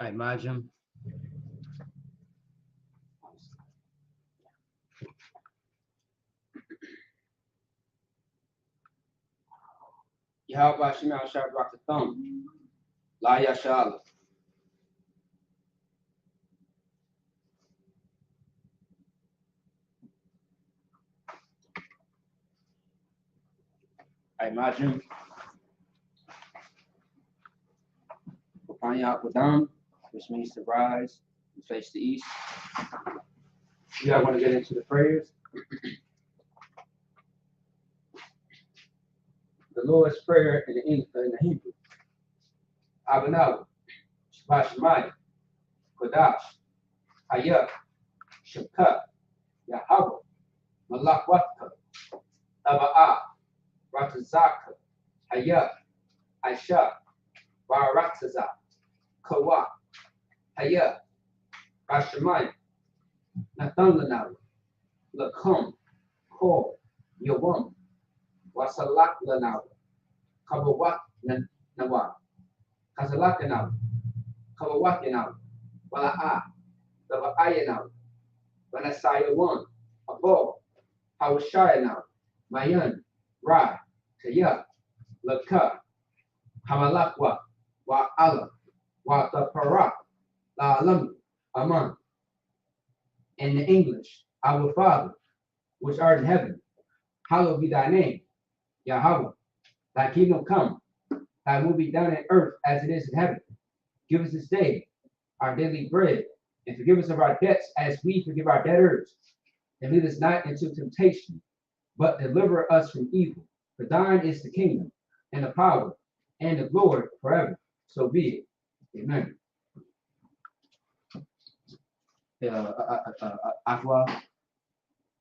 I imagine. Yahweh Shema Shah Rock the thumb. La Yashala. I imagine. Upanya Wadam, which means to rise and face the east. You guys want to get into the prayers? The Lord's Prayer in the Hebrew. Abanaw, Shabbat Shemayim, Kodash, Hayah, Shabkat, Yahweh, Malakwatka, Aba'ah, Ratazaka, Hayah, Aisha, Barataza, Kawa, Hayah, Rashamayim, Nathanlanaw, Lakum, Ko, Yawam, Wasalak Lanaw, Kabawat Nawa, Kazalakanaw, Kawawakinaw, Wala'a, Lava'ayanaw, Vanasayawan, Abo, Hawashayanaw, Mayan, Ra, Kaya, Laka, Hamalakwa, Wa'ala, Watapara, La'alam, Aman. In the English, our Father, which art in heaven, hallowed be thy name, Yahweh. Thy kingdom come, thy will be done on earth as it is in heaven. Give us this day our daily bread, and forgive us of our debts as we forgive our debtors. And lead us not into temptation, but deliver us from evil. For thine is the kingdom, and the power, and the glory forever. So be it. Amen. Aqua,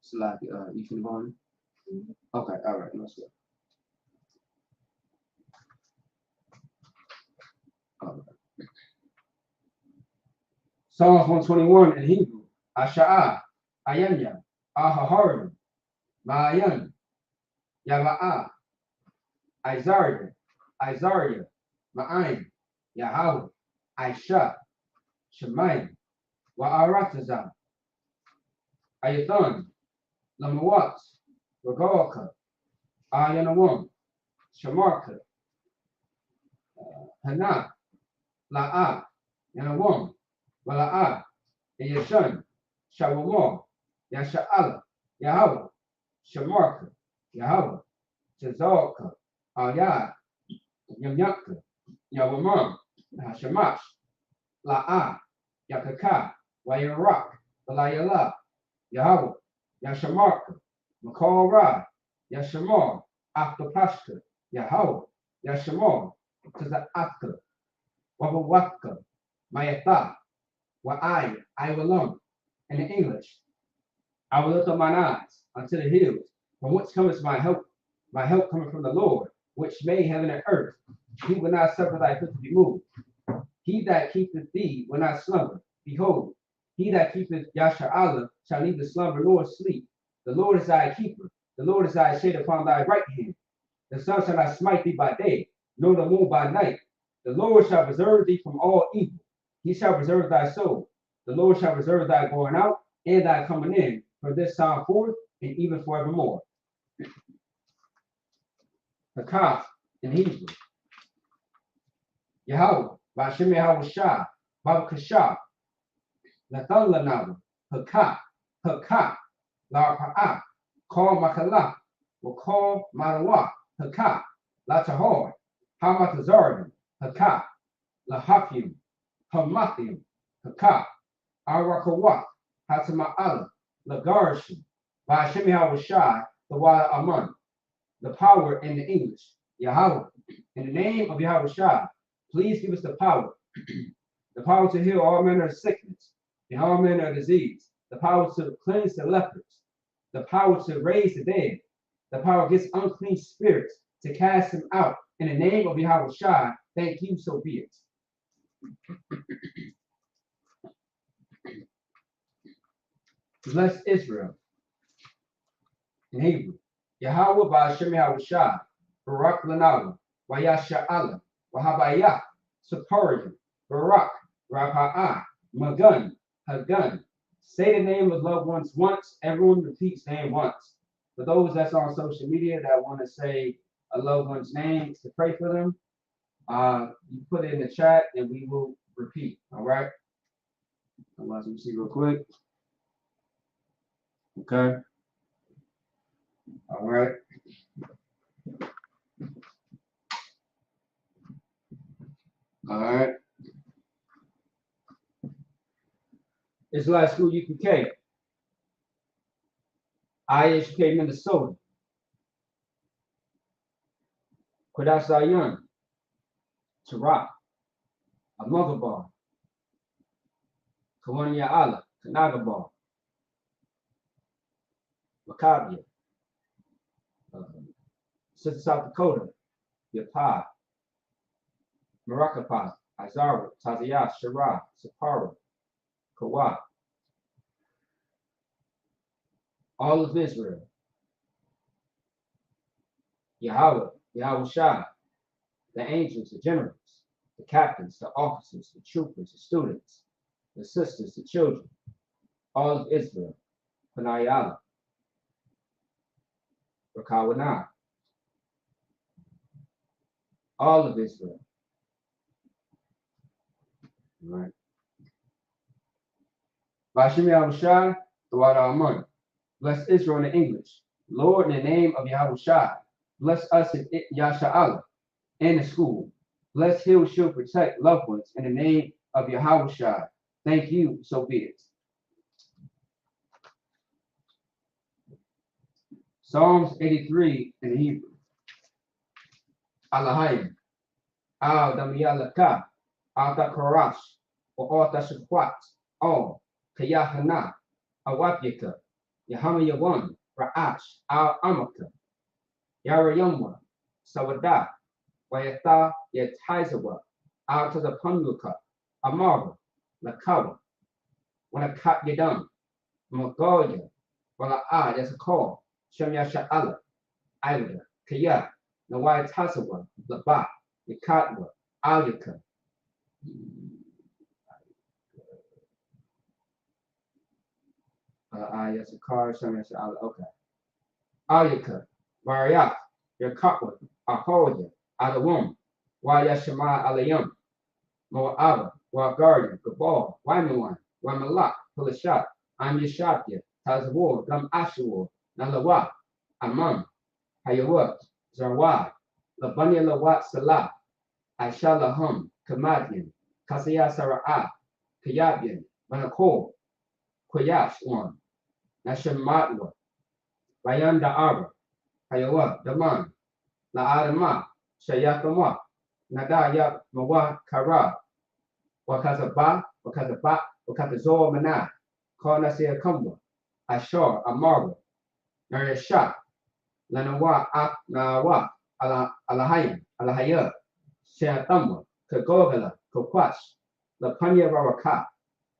Slack, you can go on. Okay, all right, let's go. All right. Psalms 121 in Hebrew. Asha'ah, Ayanya, Ahaharim, Ma'ayan, Yava'ah, Isaiah, Ma'ayin, Yahweh, Aisha, Shemayim, Wa'aratazah, Ayathan, Lamawat, Regalka, Ayanawam, Shamarka, Hana, La'a, Yanawam, Wala'a, Yashan, Shawamor, Yasha'ala, Yahweh, Shamarka, Yahweh, Jazalka, Ayah, Yamyaka, Yawamam, Hashamash, La'a, Yakaka, Wayarak, Balayala, Yahweh, Yashamarka, Makal Ra, Yashamar, Aktapashka, Yahweh, Yashamar, Tazaatka, Wabawatka, Mayatha, Wa'ai, I will alone. In the English, I will lift up mine eyes unto the hills, from whence cometh my help coming from the Lord, which made heaven and earth. He will not suffer thy foot to be moved. He that keepeth thee will not slumber. Behold, he that keepeth Yasha'Allah shall neither slumber nor sleep. The Lord is thy keeper. The Lord is thy shade upon thy right hand. The sun shall not smite thee by day, nor the moon by night. The Lord shall preserve thee from all evil. He shall preserve thy soul. The Lord shall preserve thy going out and thy coming in from this time forth and even forevermore. The Kaf in Hebrew. Yahweh, Bashem Yahweh Shah, Baba Kashah, Nathan Lanawa, Haka, La Pa'a, Call Makala, will call Marawa, Haka, La Tahor, Hamatazardim, Haka, La Hafim, Hamathim, Haka, Arakawak, Hatama'ala, La Garshim, Bashem Yahweh Shah, the Wada Aman, the power in the English, Yahweh, in the name of Yahweh Shah, please give us the power to heal all manner of sickness and all manner of disease, the power to cleanse the lepers, the power to raise the dead, the power against unclean spirits, to cast them out. In the name of Yahweh Shai, thank you, so be it. Bless Israel. In Hebrew, Yahweh Ba'ashem Yahweh Shai, Barak Lanawa, Wayasha'Allah, Wahabayah, Superior, Barak, Rapa'ah, Magun, Hagun. Say the name of loved ones once. Everyone repeats name once. For those that's on social media that want to say a loved one's name to pray for them, you put it in the chat and we will repeat. All right. Let me see real quick. Okay. All right. All right. Israelite School UPK. IHK Minnesota. Kodasayan. Tarak. Amagabar. Kawania Allah. Kanagabar. Maccabia. South Dakota. Yapah. Maracapah. Azara. Taziyah. Shara. Sapporo. Kawah. All of Israel. Yahweh. Yahweh Shai. The angels, the generals, the captains, the officers, the troopers, the students, the sisters, the children, all of Israel, Panayala, Rakawana, all of Israel. All right. Bashim Yahushai, Dawada Amun. Bless Israel in English. Lord, in the name of Yahushai, bless us in Yasha'Allah and the school. Bless, heal, shield, protect loved ones in the name of Yahushai. Thank you, so be it. Psalms 83 in Hebrew. Alahayim. Al Damiyalaka. Al Takarash. Or Al Tashakwat. Al Kayahana. Awapyaka. Yahama Yawan. Ra'ash. Al Amaka. Yarayamwa. Sawada. Wayata Yataizawa. Al Tazapanuka. Amara. Lakawa. Wanakat Yadam. Magoya. Wala'a. That's a call. Shem Yasha'Allah. Ida. Kaya. Nawai Tasawa. Laba. Yakatwa. Alyaka. Yes, a car. Shem Yasha'Allah. Okay. Alyaka. Mariach. Yakatwa. Ahoya. Adawum. Wayashama Alayam. Mo'ava. Wagardia. Gabal. Waimawan. Waimalak. Pulashat. I'm Yashabia. Tazawar. Gam Ashawar. Nalawa. Amam. Hayawat. Zarwad. Labanya Lawat Salah. Aisha Lahum. Kamadian. Kasaya Sara'ah. Kayabian. Manakor. Kwayash one. Nashamatwa. Bayan Da'ara. Hayawat. Daman. La'adama. Shayakama. Nadaya Mawa Kara. Wakazaba. Wakazaba. Wakazor Mana. Karnasia Kumwa. Ashar Amara. Narasha. Lanawa Nawa. Alahayim. Alahaya. Shatamwa. Kagogala. Kokwash. Lapanya Baraka.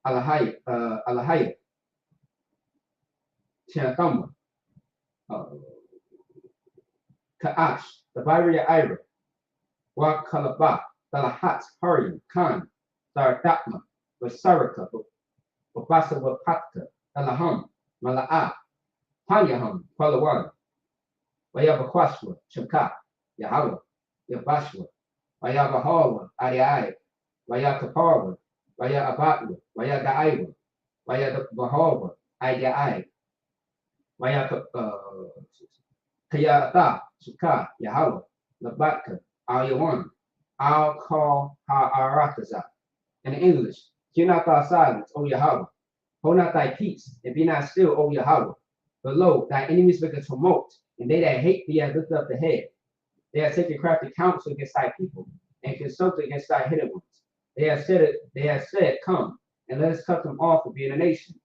Alahaya. Shatamwa. Kaash. The Baria Ira. Wakalaba. Dalahat. Hurry. Khan. Dardatma. Vasaraka. Wabasa Wapatka. Alaham. Mala'a. Panyaham. Palawan. Wayabakwashwa. Chaka. Yahweh. Yabashwa. Wayabahawa. Ariai. Wayakaparwa. Wayabatwa. Wayagaiwa. Wayabahawa. Ayai. Kayata. Chaka. Yahweh. Labatka. Ayawan. I'll call Ha'arakaza. In English, hear not thy silence, O Yahweh. Hold not thy peace, and be not still, O Yahweh. But lo, thy enemies make a tumult, and they that hate thee have lifted up the head. They have taken crafty counsel against thy people, and consulted against thy hidden ones. They have said, come, and let us cut them off for being a nation,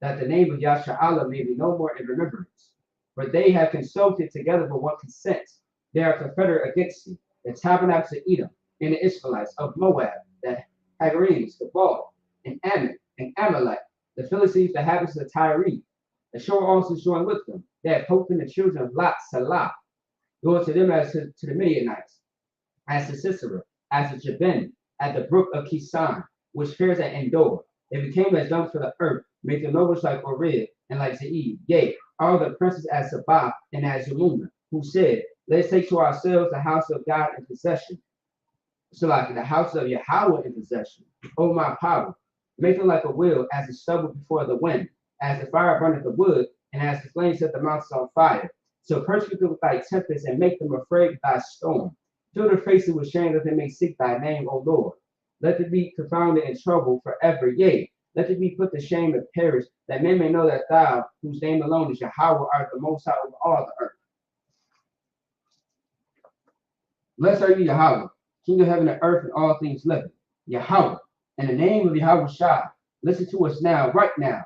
that the name of Yasha'Allah may be no more in remembrance. For they have consulted together with one consent. They are confederate against thee, the tabernacles of Edom, and the Israelites of Moab, the Hagarenes, the Baal, and Ammon, and Amalek, the Philistines, the inhabitants of Tyre. The shore also joined with them. They have hoped in the children of Lot, Salah, going to them as to the Midianites, as to Sisera, as to Jabin, at the brook of Kisan, which fears and endure. They became as dung for the earth, made the nobles like Oreb and like Zeeb. Yea, all the princes as Sabbath and as Zalmunna, who said, let's take to ourselves the house of God in possession. So like the house of Yahweh in possession. O my power, make them like a wheel as the stubble before the wind, as the fire burneth the wood, and as the flames set the mountains on fire. So persecute them with thy tempest and make them afraid with thy storm. Fill their faces with shame that they may seek thy name, O Lord. Let them be confounded in trouble forever. Yea, let them be put to shame and perish, that men may know that thou, whose name alone is Yahweh, art the most high over all the earth. Blessed are you, Yahweh, King of heaven and earth and all things living. Yahweh, in the name of Yahweh Shai, listen to us now, right now.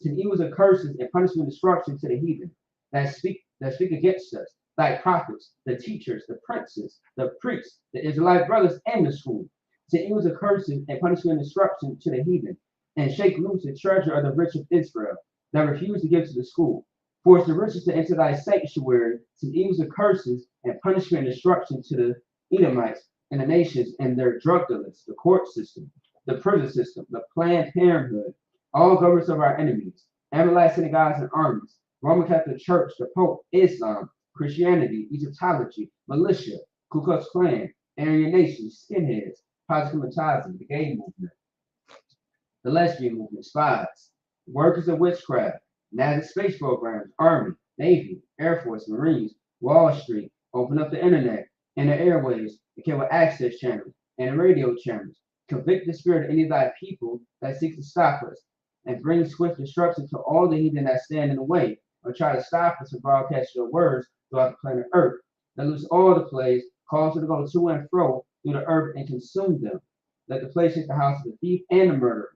Send evils and curses and punishment and destruction to the heathen that speak against us, thy prophets, the teachers, the princes, the priests, the Israelite brothers, and the school. Send evils and curses and punishment and destruction to the heathen, and shake loose the treasure of the rich of Israel that refuse to give to the school. Force the riches to enter thy sanctuary. Send evils and curses and punishment and destruction to the Edomites and the nations and their drug dealers, the court system, the prison system, the Planned Parenthood, all governments of our enemies, Amalite synagogues and armies, Roman Catholic Church, the Pope, Islam, Christianity, Egyptology, militia, Ku Klux Klan, Aryan Nation, skinheads, Project Kamatazi, the gay movement, the lesbian movement, spies, workers of witchcraft, NASA space programs, Army, Navy, Air Force, Marines, Wall Street, open up the internet and the airways, the cable access channels, and the radio channels. Convict the spirit of any of thy people that seek to stop us, and bring swift destruction to all the heathen that stand in the way, or try to stop us from broadcasting your words throughout the planet Earth. That loose all the plagues, cause them to go to and fro through the earth and consume them. Let the place hit the house of the thief and the murderer.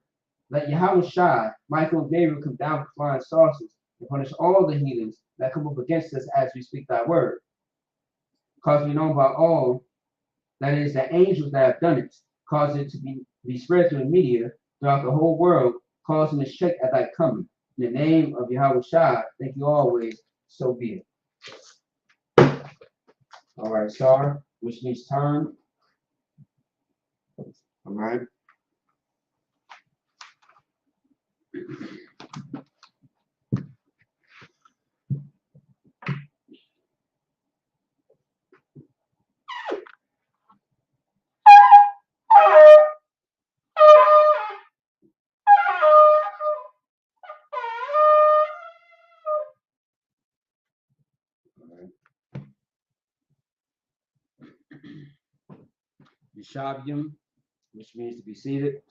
Let Yahweh Shai, Michael and Gabriel come down with flying saucers and punish all the heathens that come up against us as we speak thy word. Cause we know by all, that is, the angels that have done it, cause it to be spread through the media throughout the whole world, causing to shake at thy coming. In the name of Yahweh Shai, thank you always, so be it. All right, star, which means turn. All right. Yishabium, which means to be seated.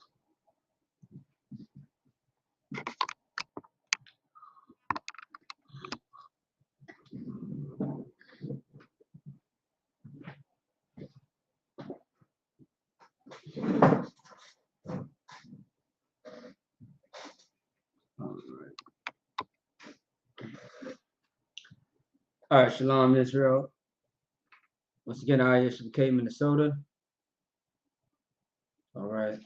All right, Shalom, Israel. Once again, I is from K, Minnesota. All right.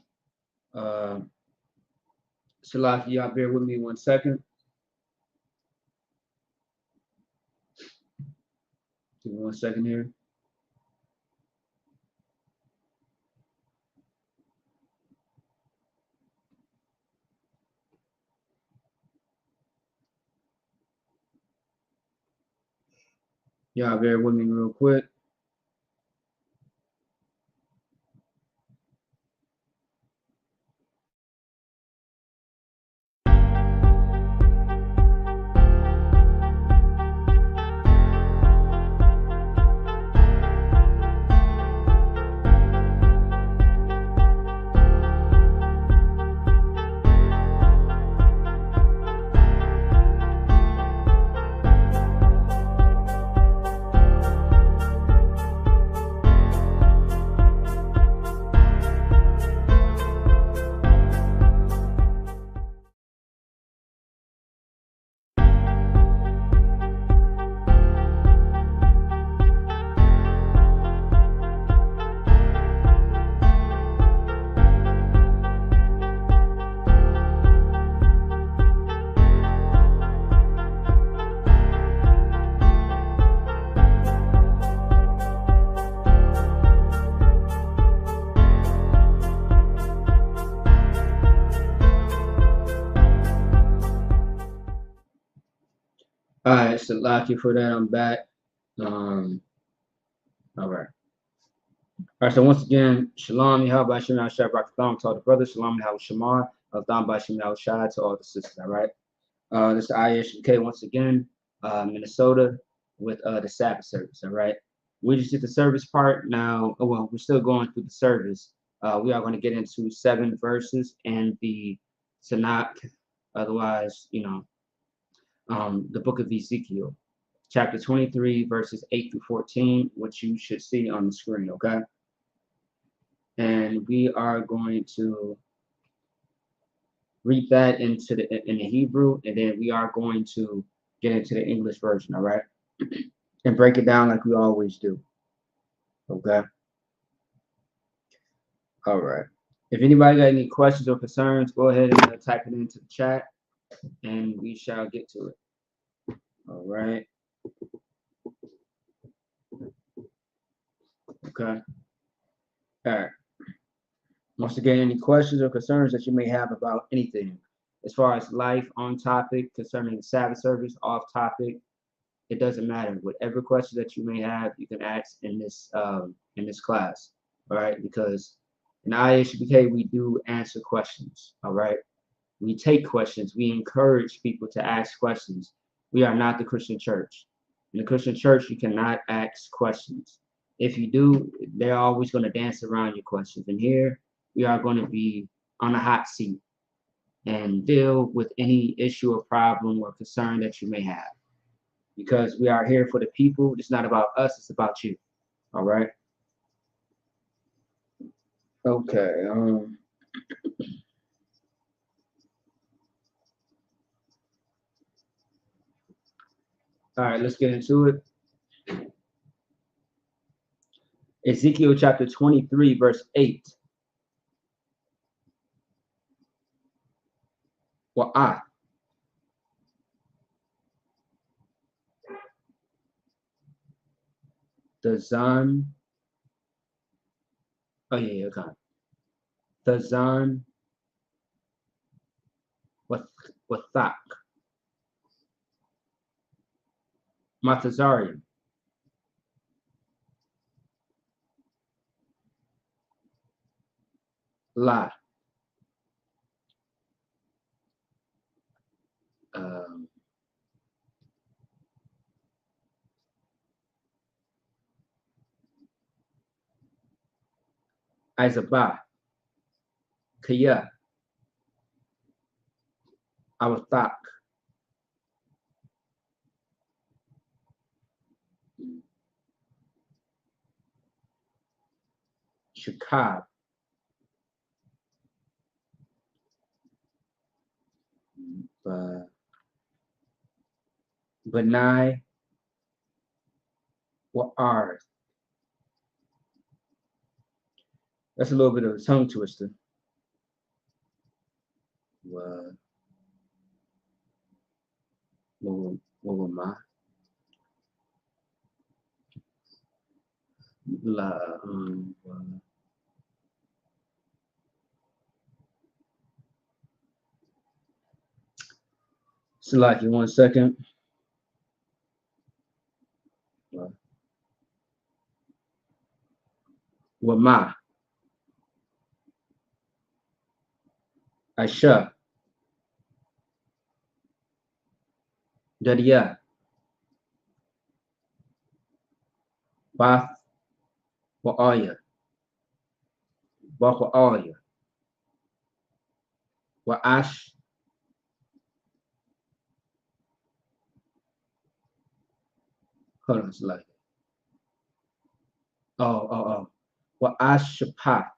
Salaki, y'all bear with me 1 second. Give me 1 second here. Y'all bear with me real quick. Salaki for that. I'm back. All right. All right, so once again, Shalom, Yahweh, Shem, Yahweh, Barakatham to all the brothers, Shalom, Yahweh, Shamar, Al-Dham, Bashem, Yahweh, Shai to all the sisters, all right? This is ISUK once again, Minnesota, with the Sabbath service, all right? We just did the service part now. Oh, well, we're still going through the service. We are going to get into 7 verses and the Tanakh, otherwise, the book of Ezekiel, chapter 23, verses 8 through 14, which you should see on the screen, okay? And we are going to read that in the Hebrew, and then we are going to get into the English version, all right? And break it down like we always do, okay? All right. If anybody got any questions or concerns, go ahead and type it into the chat, and we shall get to it. All right. Okay. All right. Once again, any questions or concerns that you may have about anything, as far as life, on topic, concerning the Sabbath service, off topic, it doesn't matter. Whatever question that you may have, you can ask in this class, all right? Because in ISBK, we do answer questions, all right? We take questions. We encourage people to ask questions. We are not the Christian church. In the Christian church, you cannot ask questions. If you do, they're always going to dance around your questions. And here, we are going to be on a hot seat and deal with any issue or problem or concern that you may have. Because we are here for the people. It's not about us, it's about you. All right? Okay. All right, let's get into it. Ezekiel chapter 23, verse 8. Wa'ah. The Zan. Oh, yeah, okay. The Zan. Wathak. Matazarian. La. Izabah. Kaya. Awathak. Shakab. Benai. Wa'ar. That's a little bit of a tongue twister. What La. Salaki, 1 second. Wama. Aisha. Dadia. Bath. Wa'aya. Wa'aya. Wa'ash. Hold on, Salaki. Oh. Wa'ash Shapak.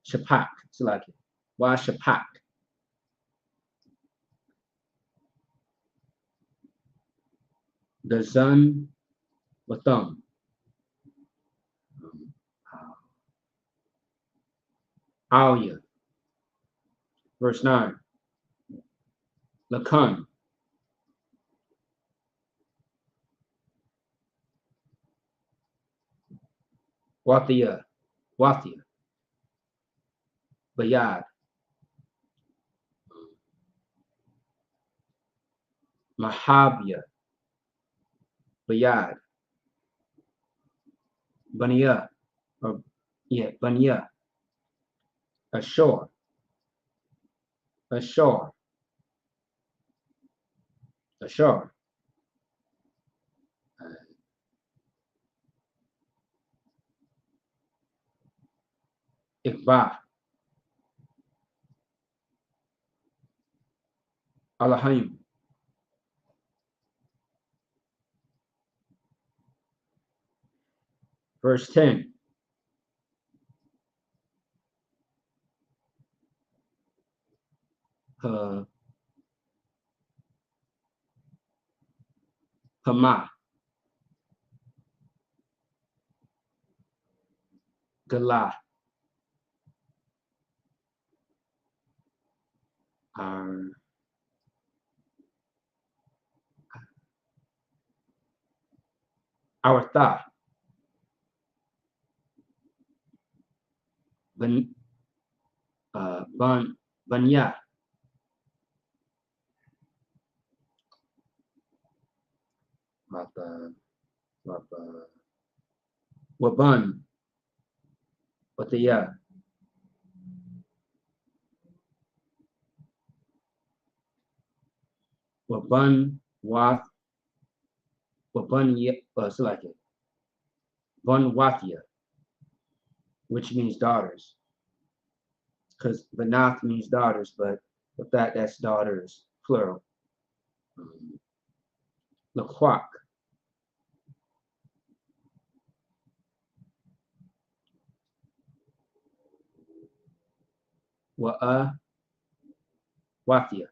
Shapak. Salaki. Wa'ashapak. The Zun Watham. Alia. Verse 9. Lakan. Wathia. Bayad. Mahabia. Bayad, Bania, or yeah, Bania, ashore, ashore, ashore, Ikba, Alahim, verse 10. Hama, Gala, Awartha, Banya, Waban, Wataya, Waban, Wath, Waban, Select it, Bun Wathia, which means daughters, because Banath means daughters, but with that, that's daughters, plural. Laquak, Wa'a, Wathia,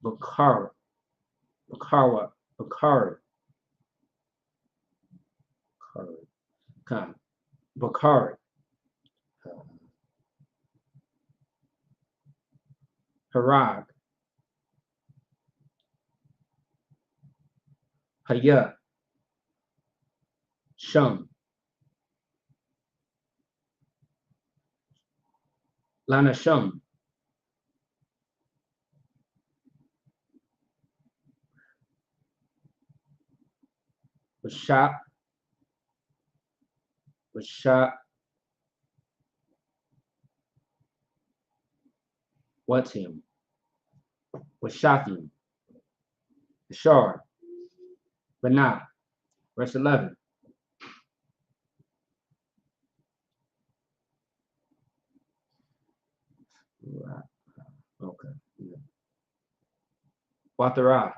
Bakar, Bakarwa, Bakar, Bakar, Harag, Haya, Shum, Lana Shum, Washap, Washap, Watim, Washatim, Ashar, Banah, verse 11. Okay. Watara,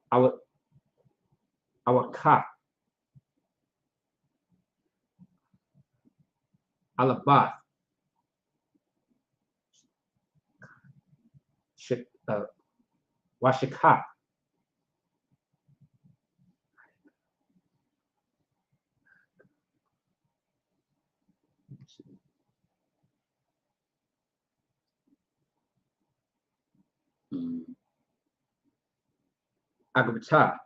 our Ka, Alabath, Washika, Agabata,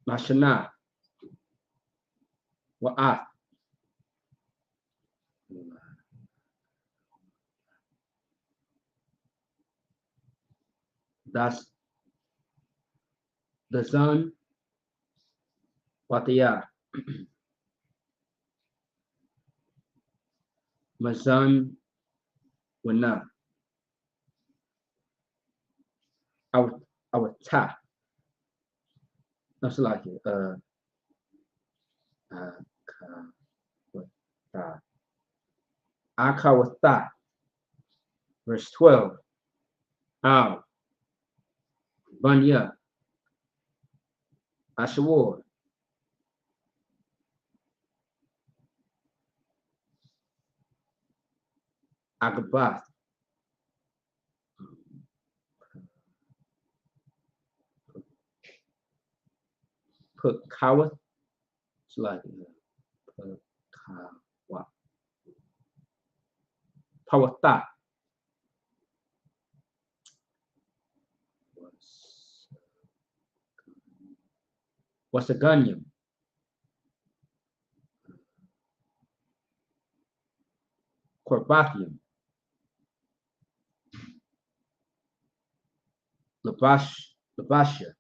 Mashana, Wa'ath, that's the son, Wataya, Mazan, Wana, our Ta, that's like it, Akawatha, verse 12, Al, Banya, Ashawar, Agabath, Pukawath, it's like Pukawa, Pawatha, what's a Gunyam? Corbathium, Labashia,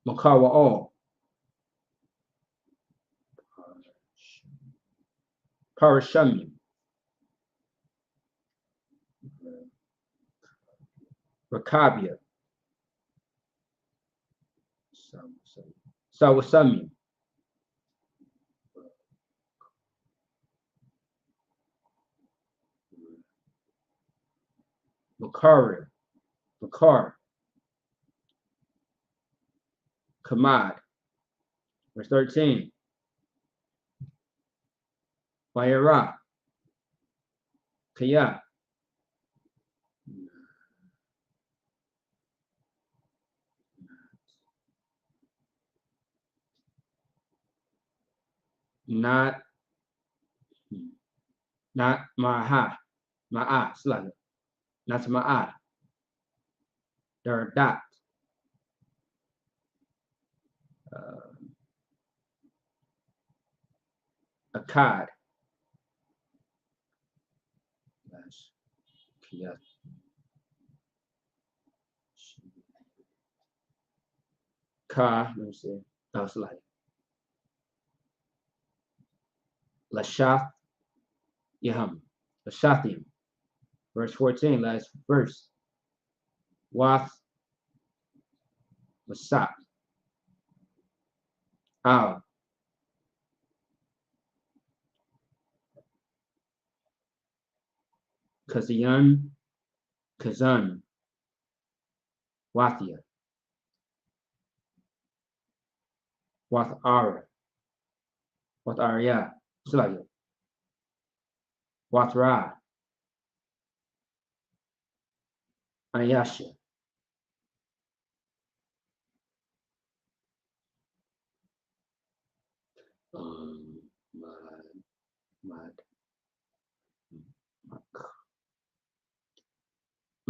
Makawa, Parashamium, Rakabia, Sawasamium, Bakar, Kamad. Verse 13. Bayara, Kaya, not Ma'a, slightly, not Ma'a, Dardat, Akkad, Ka, let me see, that's like Lashath Yaham, Lashathium, verse 14, last verse. Wath Masat, Al, Kazian, Kazan, Wathia, Wathara, Watharia, Slagia, Wathra, Ayasha,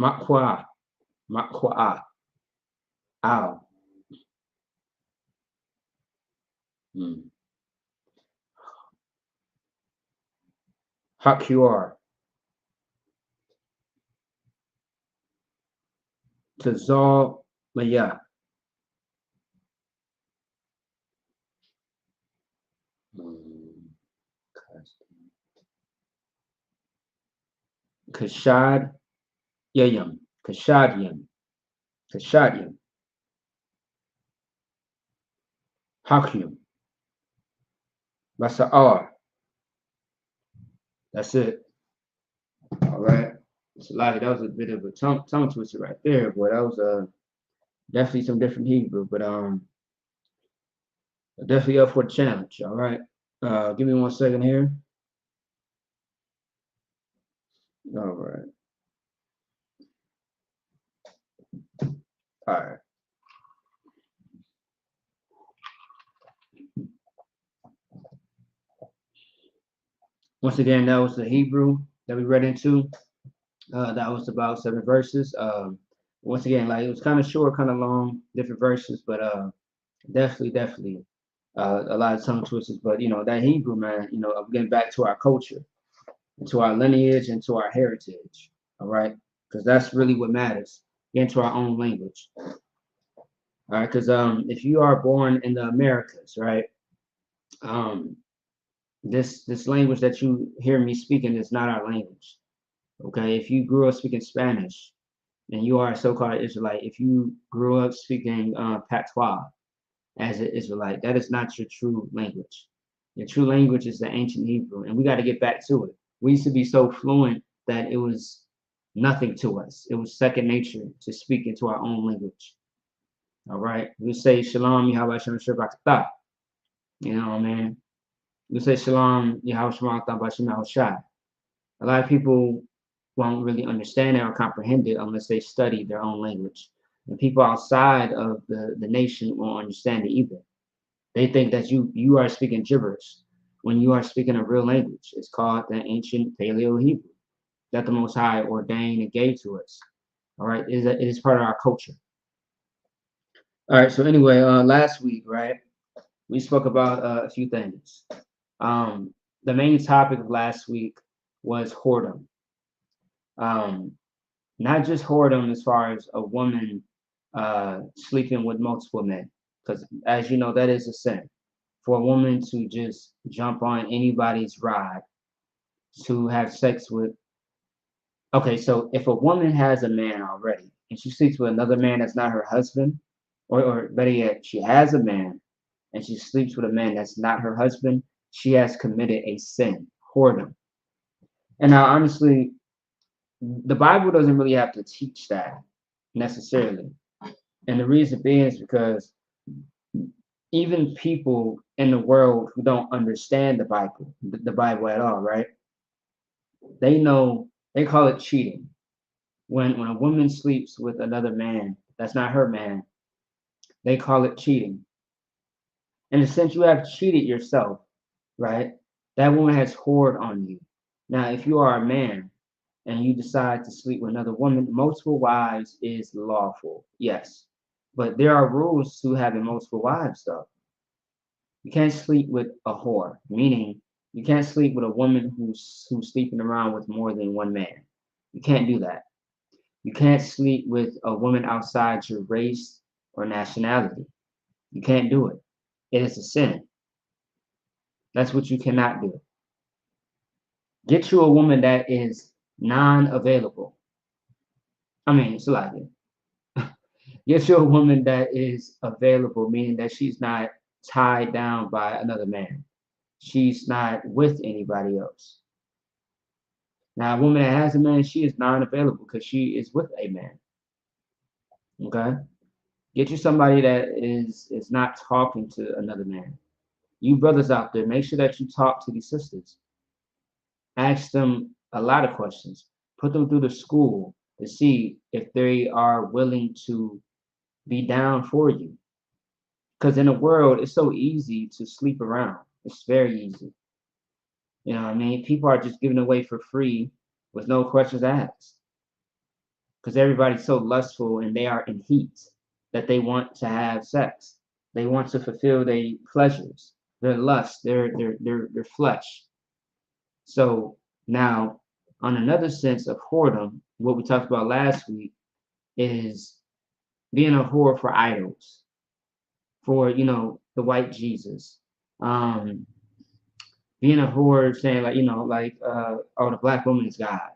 Makwa, Al, Hakuar, Tazal Maya, Kashad Yayam, Kashadian, Hakim, Basa'ar. That's it. All right. It's a lot. That was a bit of a tongue twister right there, boy. That was definitely some different Hebrew, but definitely up for the challenge. All right. Give me 1 second here. All right. All right. Once again, that was the Hebrew that we read into. That was about 7 verses. Once again, like it was kind of short, kind of long, different verses, but definitely a lot of tongue twisters. But you know, that Hebrew, man, you know, getting back to our culture, to our lineage, and to our heritage. All right, because that's really what matters. Get into our own language. All right, because if you are born in the Americas, right, this language that you hear me speaking is not our language. Okay, if you grew up speaking Spanish and you are a so-called Israelite, if you grew up speaking patois as an Israelite, that is not your true language. Your true language is the ancient Hebrew, and we got to get back to it. We used to be so fluent that it was nothing to us. It was second nature to speak into our own language. All right, we say Shalom Yahweh Shem Shabbat. You know what I mean? We say Shalom Yahweh Shem Shabbat. A lot of people won't really understand it or comprehend it unless they study their own language. And people outside of the nation won't understand it either. They think that you are speaking gibberish when you are speaking a real language. It's called the ancient Paleo Hebrew that the Most High ordained and gave to us. All right, it is part of our culture. All right. So anyway, last week, right, we spoke about a few things. The main topic of last week was whoredom. Um, not just whoredom as far as a woman sleeping with multiple men, because as you know, that is a sin for a woman to just jump on anybody's ride to have sex with. Okay, so if a woman has a man already and she sleeps with another man that's not her husband, or better yet, she has a man and she sleeps with a man that's not her husband, she has committed a sin, whoredom. And now, honestly, the Bible doesn't really have to teach that necessarily. And the reason being is because even people in the world who don't understand the Bible at all, right? They know, they call it cheating. When a woman sleeps with another man that's not her man, they call it cheating. In a sense, you have cheated yourself, right? That woman has whored on you. Now, if you are a man and you decide to sleep with another woman, multiple wives is lawful, yes. But there are rules to having multiple wives, though. You can't sleep with a whore, meaning you can't sleep with a woman who's sleeping around with more than one man. You can't do that. You can't sleep with a woman outside your race or nationality. You can't do it. It is a sin. That's what you cannot do. Get you a woman that is non-available. I mean, it's like it. Get you a woman that is available, meaning that she's not tied down by another man. She's not with anybody else. Now, a woman that has a man, she is non-available because she is with a man. Okay? Get you somebody that is not talking to another man. You brothers out there, make sure that you talk to these sisters. Ask them a lot of questions. Put them through the school to see if they are willing to be down for you. Because in the world, it's so easy to sleep around. It's very easy. You know what I mean? People are just giving away for free with no questions asked. Because everybody's so lustful and they are in heat that they want to have sex. They want to fulfill their pleasures, their lust, their flesh. So now, on another sense of whoredom, what we talked about last week is being a whore for idols, for the white Jesus, um, being a whore saying like oh, the black woman is God.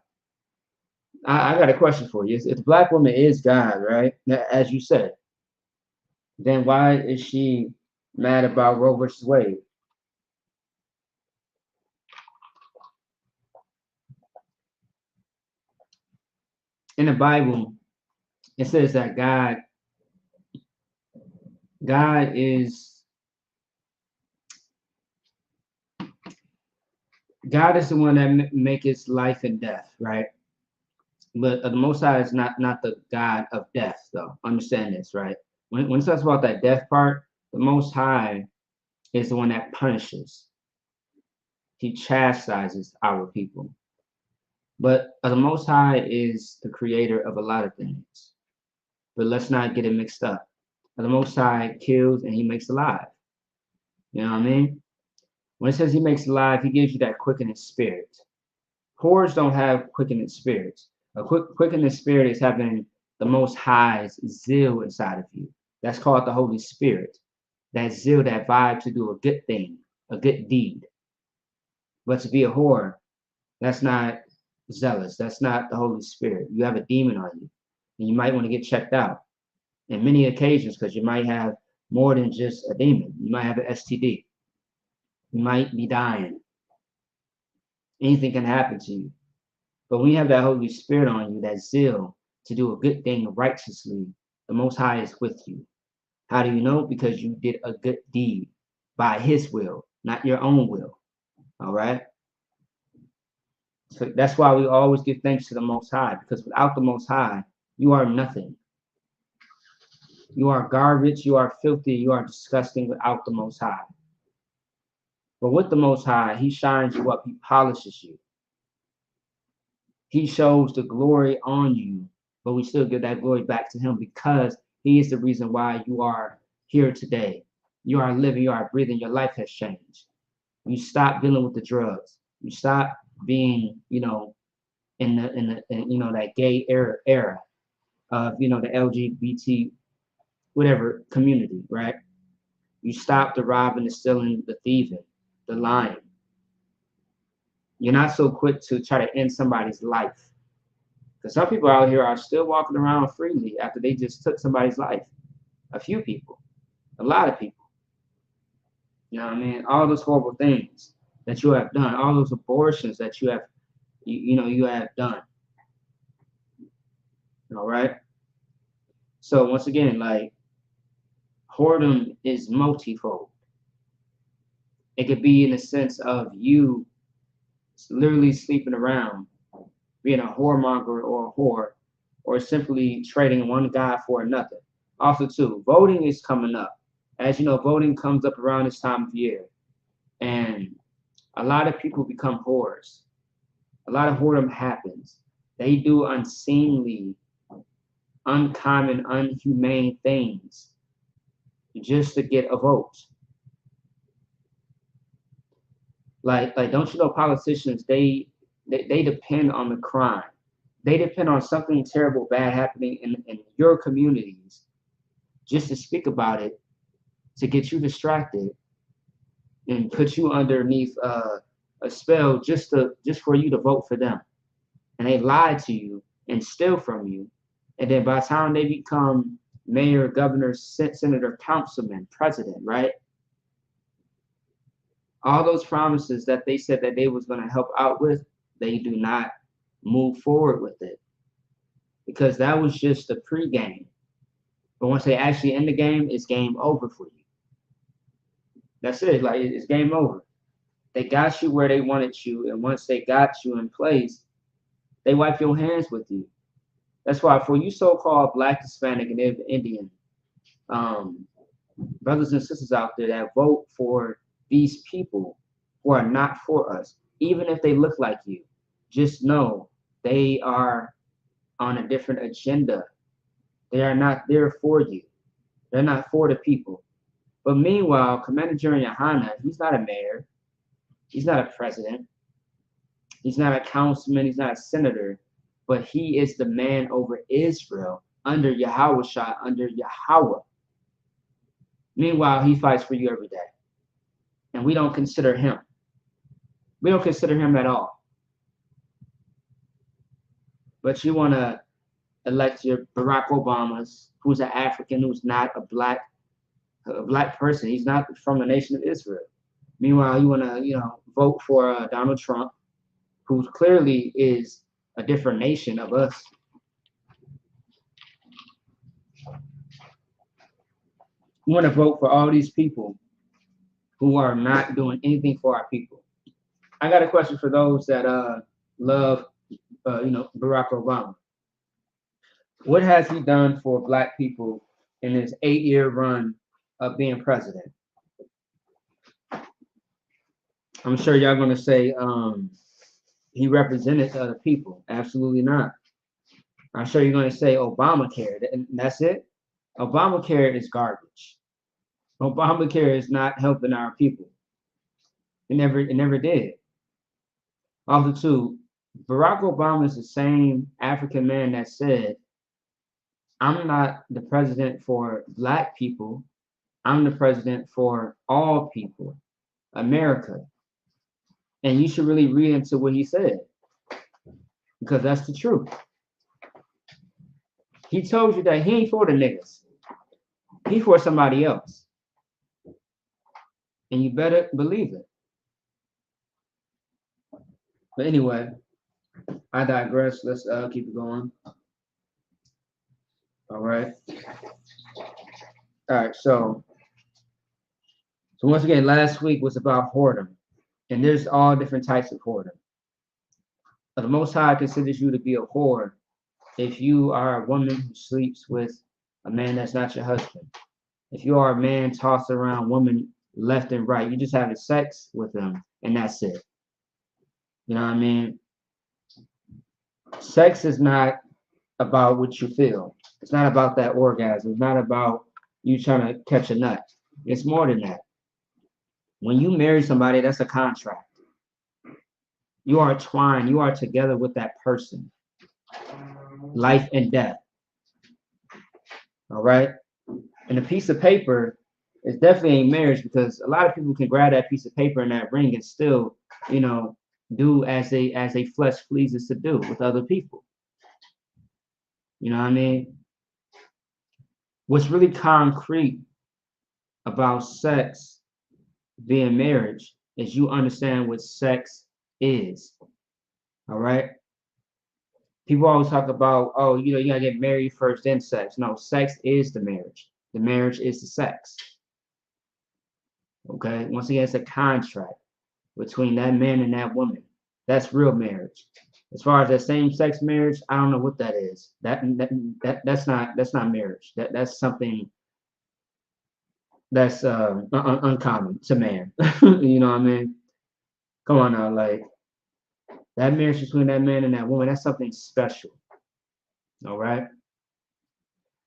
I got a question for you. If the black woman is God, right? As you said, then why is she mad about Roe versus Wade? In the Bible, it says that God is the one that makes life and death, right? But the Most High is not the God of death, though. Understand this, right? When it talks about that death part, the Most High is the one that punishes. He chastises our people. But the Most High is the creator of a lot of things. But let's not get it mixed up. The Most High kills and He makes alive. You know what I mean? When it says He makes alive, He gives you that quickening spirit. Whores don't have quickening spirits. A quickening spirit is having the Most High's zeal inside of you. That's called the Holy Spirit. That zeal, that vibe to do a good thing, a good deed. But to be a whore, that's not zealous. That's not the Holy Spirit. You have a demon on you, and you might want to get checked out. In many occasions, because you might have more than just a demon. You might have an STD. You might be dying. Anything can happen to you. But when you have that Holy Spirit on you, that zeal to do a good thing righteously, the Most High is with you. How do you know? Because you did a good deed by His will, not your own will. All right? So that's why we always give thanks to the Most High, because without the Most High, you are nothing. You are garbage, you are filthy, you are disgusting without the Most High. But with the Most High, He shines you up, He polishes you. He shows the glory on you, but we still give that glory back to Him because He is the reason why you are here today. You are living, you are breathing, your life has changed. You stop dealing with the drugs. You stop being, in that gay era of, the LGBT, whatever community, right? You stop the robbing, the stealing, the thieving, the lying. You're not so quick to try to end somebody's life. Because some people out here are still walking around freely after they just took somebody's life. A few people, a lot of people. You know what I mean? All those horrible things that you have done, all those abortions that you have, you have done. All right. So once again, like, whoredom is multifold. It could be in the sense of you literally sleeping around, being a whoremonger or a whore, or simply trading one guy for another. Also, too, voting is coming up. As you know, voting comes up around this time of year, and a lot of people become whores. A lot of whoredom happens. They do unseemly, uncommon, unhumane things just to get a vote. Like don't you know politicians, they depend on the crime. They depend on something terrible, bad happening in your communities just to speak about it, to get you distracted and put you underneath a spell just for you to vote for them. And they lie to you and steal from you. And then by the time they become mayor, governor, senator, councilman, president, right? All those promises that they said that they was going to help out with, they do not move forward with it. Because that was just the pregame. But once they actually end the game, it's game over for you. That's it. Like, it's game over. They got you where they wanted you, and once they got you in place, they wipe your hands with you. That's why for you so-called Black, Hispanic, and Indian brothers and sisters out there that vote for these people who are not for us, even if they look like you, just know they are on a different agenda. They are not there for you. They're not for the people. But meanwhile, Commander General Yohana, he's not a mayor. He's not a president. He's not a councilman. He's not a senator. But he is the man over Israel under Yahweh Shah, under Yahweh. Meanwhile, he fights for you every day. And we don't consider him. We don't consider him at all. But you want to elect your Barack Obamas, who's an African, who's not a black person. He's not from the nation of Israel. Meanwhile, you want to, vote for Donald Trump, who clearly is a different nation of us. You want to vote for all these people who are not doing anything for our people. I got a question for those that love, Barack Obama. What has he done for Black people in his 8-year run of being president? I'm sure y'all gonna say he represented other people. Absolutely not. I'm sure you're gonna say Obamacare, and that's it. Obamacare is garbage. Obamacare is not helping our people. It never did. Also, too, Barack Obama is the same African man that said, I'm not the president for Black people. I'm the president for all people, America. And you should really read into what he said, because that's the truth. He told you that he ain't for the niggas. He for somebody else. And you better believe it. But anyway, I digress. Let's keep it going. All right. All right. So once again, last week was about whoredom. And there's all different types of whoredom. But the Most High considers you to be a whore if you are a woman who sleeps with a man that's not your husband. If you are a man tossed around women left and right, you just having sex with them, and that's it. You know what I mean? Sex is not about what you feel. It's not about that orgasm. It's not about you trying to catch a nut. It's more than that. When you marry somebody, that's a contract. You are twined. You are together with that person. Life and death. All right. And a piece of paper is definitely a marriage, because a lot of people can grab that piece of paper and that ring and still, you know, do as they flesh pleases to do with other people. You know what I mean? What's really concrete about sex being marriage is you understand what sex is. All right. People always talk about, oh, you know, you gotta get married first, then sex. No, sex is the marriage. The marriage is the sex. Okay. Once again, it's a contract between that man and that woman. That's real marriage. As far as that same-sex marriage, I don't know what that is. That's not marriage. That's something that's uncommon to man. You know what I mean? Come on now, like that marriage between that man and that woman, that's something special. All right.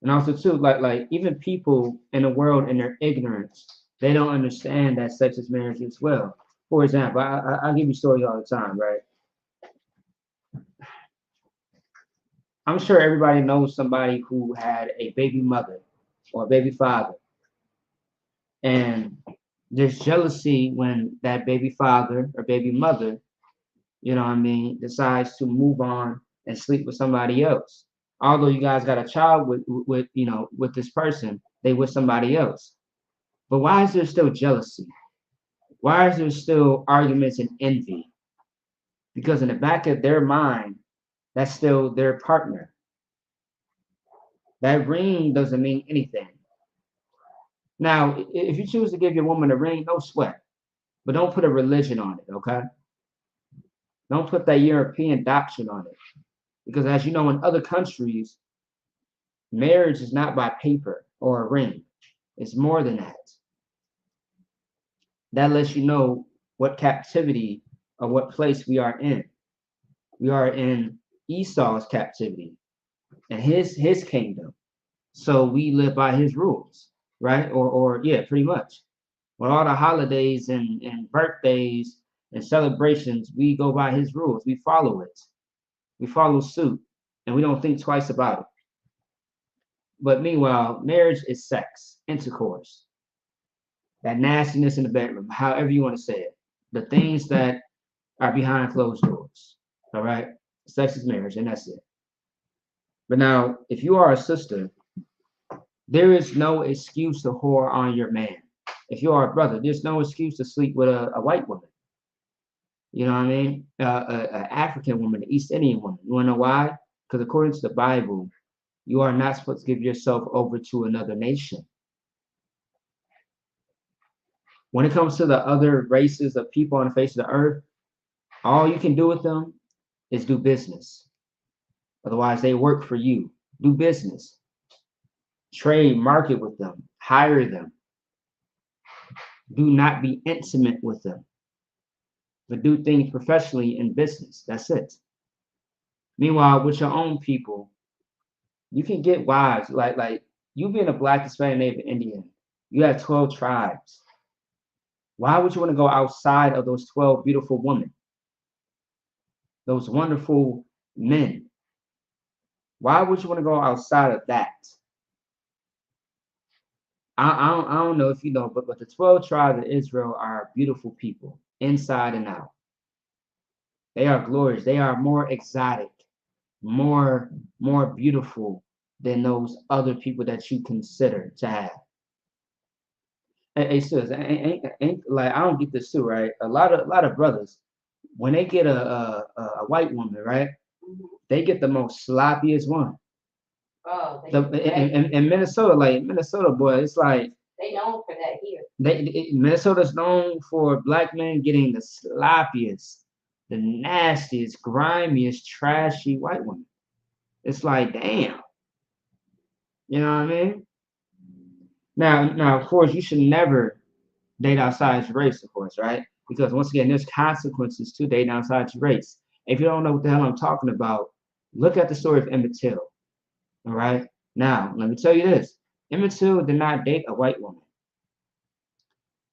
And also too, like even people in the world in their ignorance, they don't understand that sex is marriage as well. For example, I give you stories all the time, right? I'm sure everybody knows somebody who had a baby mother or a baby father, and there's jealousy when that baby father or baby mother, you know what I mean, decides to move on and sleep with somebody else. Although you guys got a child with you know with this person, they with somebody else. But why is there still jealousy? Why is there still arguments and envy? Because in the back of their mind, that's still their partner. That ring doesn't mean anything. Now, if you choose to give your woman a ring, no sweat. But don't put a religion on it, okay? Don't put that European doctrine on it. Because as you know, in other countries, marriage is not by paper or a ring. It's more than that. That lets you know what captivity or what place we are in. We are in Esau's captivity and his kingdom. So we live by his rules, right? Or yeah, pretty much. With all the holidays and birthdays and celebrations, we go by his rules. We follow it. We follow suit, and we don't think twice about it. But meanwhile, marriage is sex, intercourse, that nastiness in the bedroom, however you want to say it, the things that are behind closed doors. All right, sex is marriage, and that's it. But now, if you are a sister, there is no excuse to whore on your man. If you are a brother, there's no excuse to sleep with a white woman. You know what I mean? An African woman, an East Indian woman. You want to know why? Because according to the Bible, you are not supposed to give yourself over to another nation. When it comes to the other races of people on the face of the earth, all you can do with them is do business. Otherwise, they work for you. Do business. Trade, market with them. Hire them. Do not be intimate with them, but do things professionally in business. That's it. Meanwhile, with your own people, you can get wives. Like you being a Black, Hispanic, Native Indian, you have 12 tribes. Why would you want to go outside of those 12 beautiful women, those wonderful men? Why would you want to go outside of that? I don't know if you know, but the 12 tribes of Israel are beautiful people, inside and out. They are glorious. They are more exotic, more beautiful than those other people that you consider to have. Hey, sis, ain't like I don't get this too, right? A lot of brothers, when they get a white woman, right? They get the most sloppiest one. Oh, In Minnesota, like Minnesota boy, it's like they known for that here. Minnesota's known for Black men getting the sloppiest, the nastiest, grimiest, trashy white woman. It's like, damn. You know what I mean? Now, of course, you should never date outside your race, of course, right? Because once again, there's consequences to dating outside your race. If you don't know what the hell I'm talking about, look at the story of Emmett Till. All right. Now, let me tell you this. Emmett Till did not date a white woman.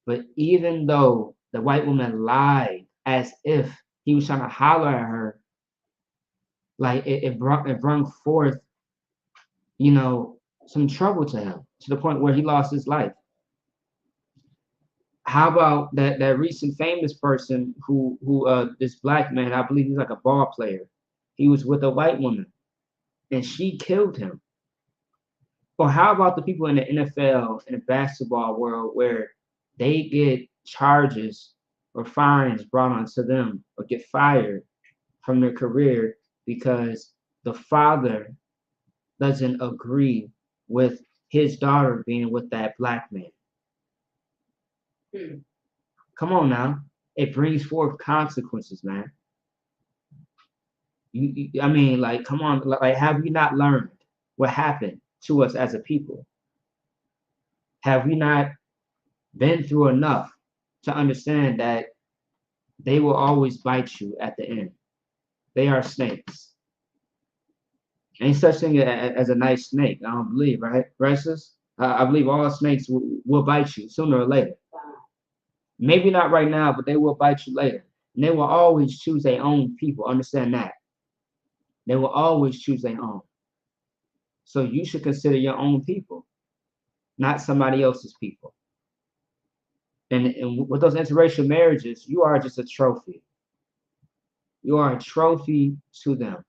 But even though the white woman lied as if he was trying to holler at her, like it brought forth, some trouble to him to the point where he lost his life. How about that recent famous person who this black man, I believe he's like a ball player. He was with a white woman and she killed him. Or how about the people in the NFL and the basketball world where they get charges or fines brought onto them or get fired from their career because the father doesn't agree with his daughter being with that black man. Hmm. Come on now. It brings forth consequences, man. I mean, like, come on. Like, have we not learned what happened to us as a people? Have we not been through enough to understand that they will always bite you at the end? They are snakes. Ain't such thing as a nice snake. I don't believe, right? Sis? I believe all snakes will bite you sooner or later. Maybe not right now, but they will bite you later. And they will always choose their own people. Understand that. They will always choose their own. So you should consider your own people, not somebody else's people. And with those interracial marriages, you are just a trophy. You are a trophy to them.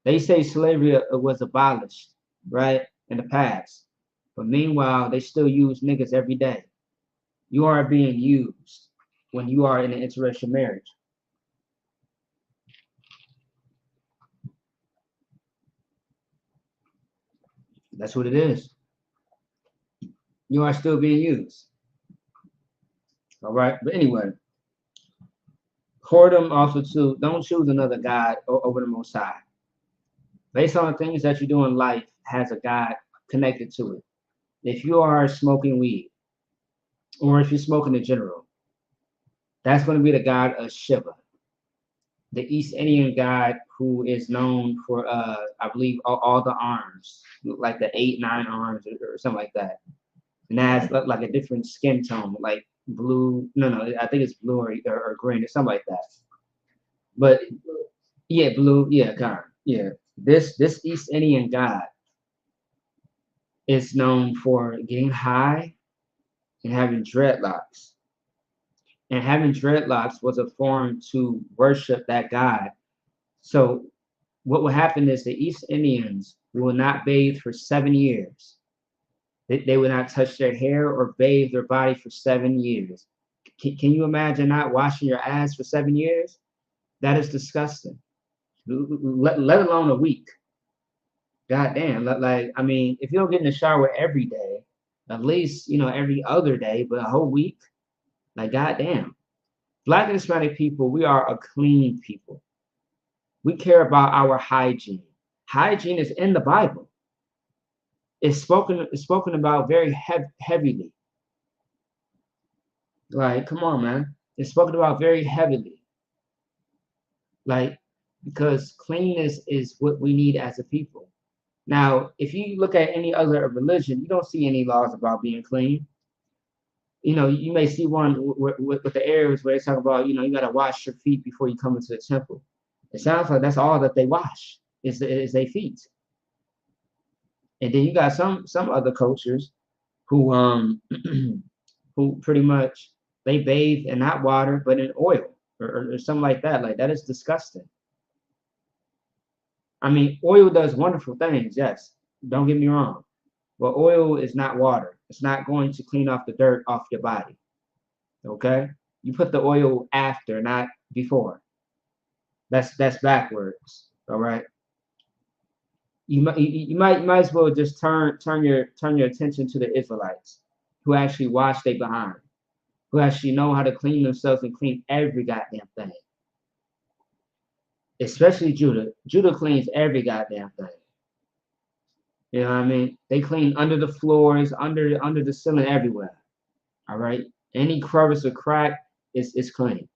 They say slavery was abolished, right, in the past. But meanwhile, they still use niggas every day. You are being used when you are in an interracial marriage. That's what it is. You are still being used. All right. But anyway, whoredom also too. Don't choose another God over the Most High. Based on the things that you do in life, has a God connected to it. If you are smoking weed, or if you're smoking in general, that's going to be the god of Shiva, the East Indian god who is known for, I believe, all the arms, like the 8, 9 arms or something like that. And that has like a different skin tone, like blue. No, I think it's blue or green or something like that. But yeah, blue. Yeah, God. Yeah, this East Indian god is known for getting high and having dreadlocks. And having dreadlocks was a form to worship that god. So what will happen is the East Indians will not bathe for 7 years. They will not touch their hair or bathe their body for 7 years. Can you imagine not washing your ass for 7 years? That is disgusting. Let alone a week. God damn. Like, I mean, if you don't get in the shower every day, at least, every other day, but a whole week, like, God damn. Black and Hispanic people, we are a clean people. We care about our hygiene. Hygiene is in the Bible. It's spoken about very heavily. Like, come on, man. It's spoken about very heavily. Like, because cleanness is what we need as a people. Now, if you look at any other religion, you don't see any laws about being clean. You may see one with the Arabs where they talk about, you got to wash your feet before you come into the temple. It sounds like that's all that they wash is their feet. And then you got some other cultures who who pretty much they bathe in not water but in oil or something like that. Like, that is disgusting. I mean, oil does wonderful things, yes. Don't get me wrong. But oil is not water. It's not going to clean off the dirt off your body. Okay? You put the oil after, not before. That's backwards. All right. You might as well just turn your attention to the Israelites who actually wash their behind, who actually know how to clean themselves and clean every goddamn thing. Especially Judah. Judah cleans every goddamn thing. You know what I mean? They clean under the floors, under the ceiling, everywhere. All right. Any crevice or crack is clean.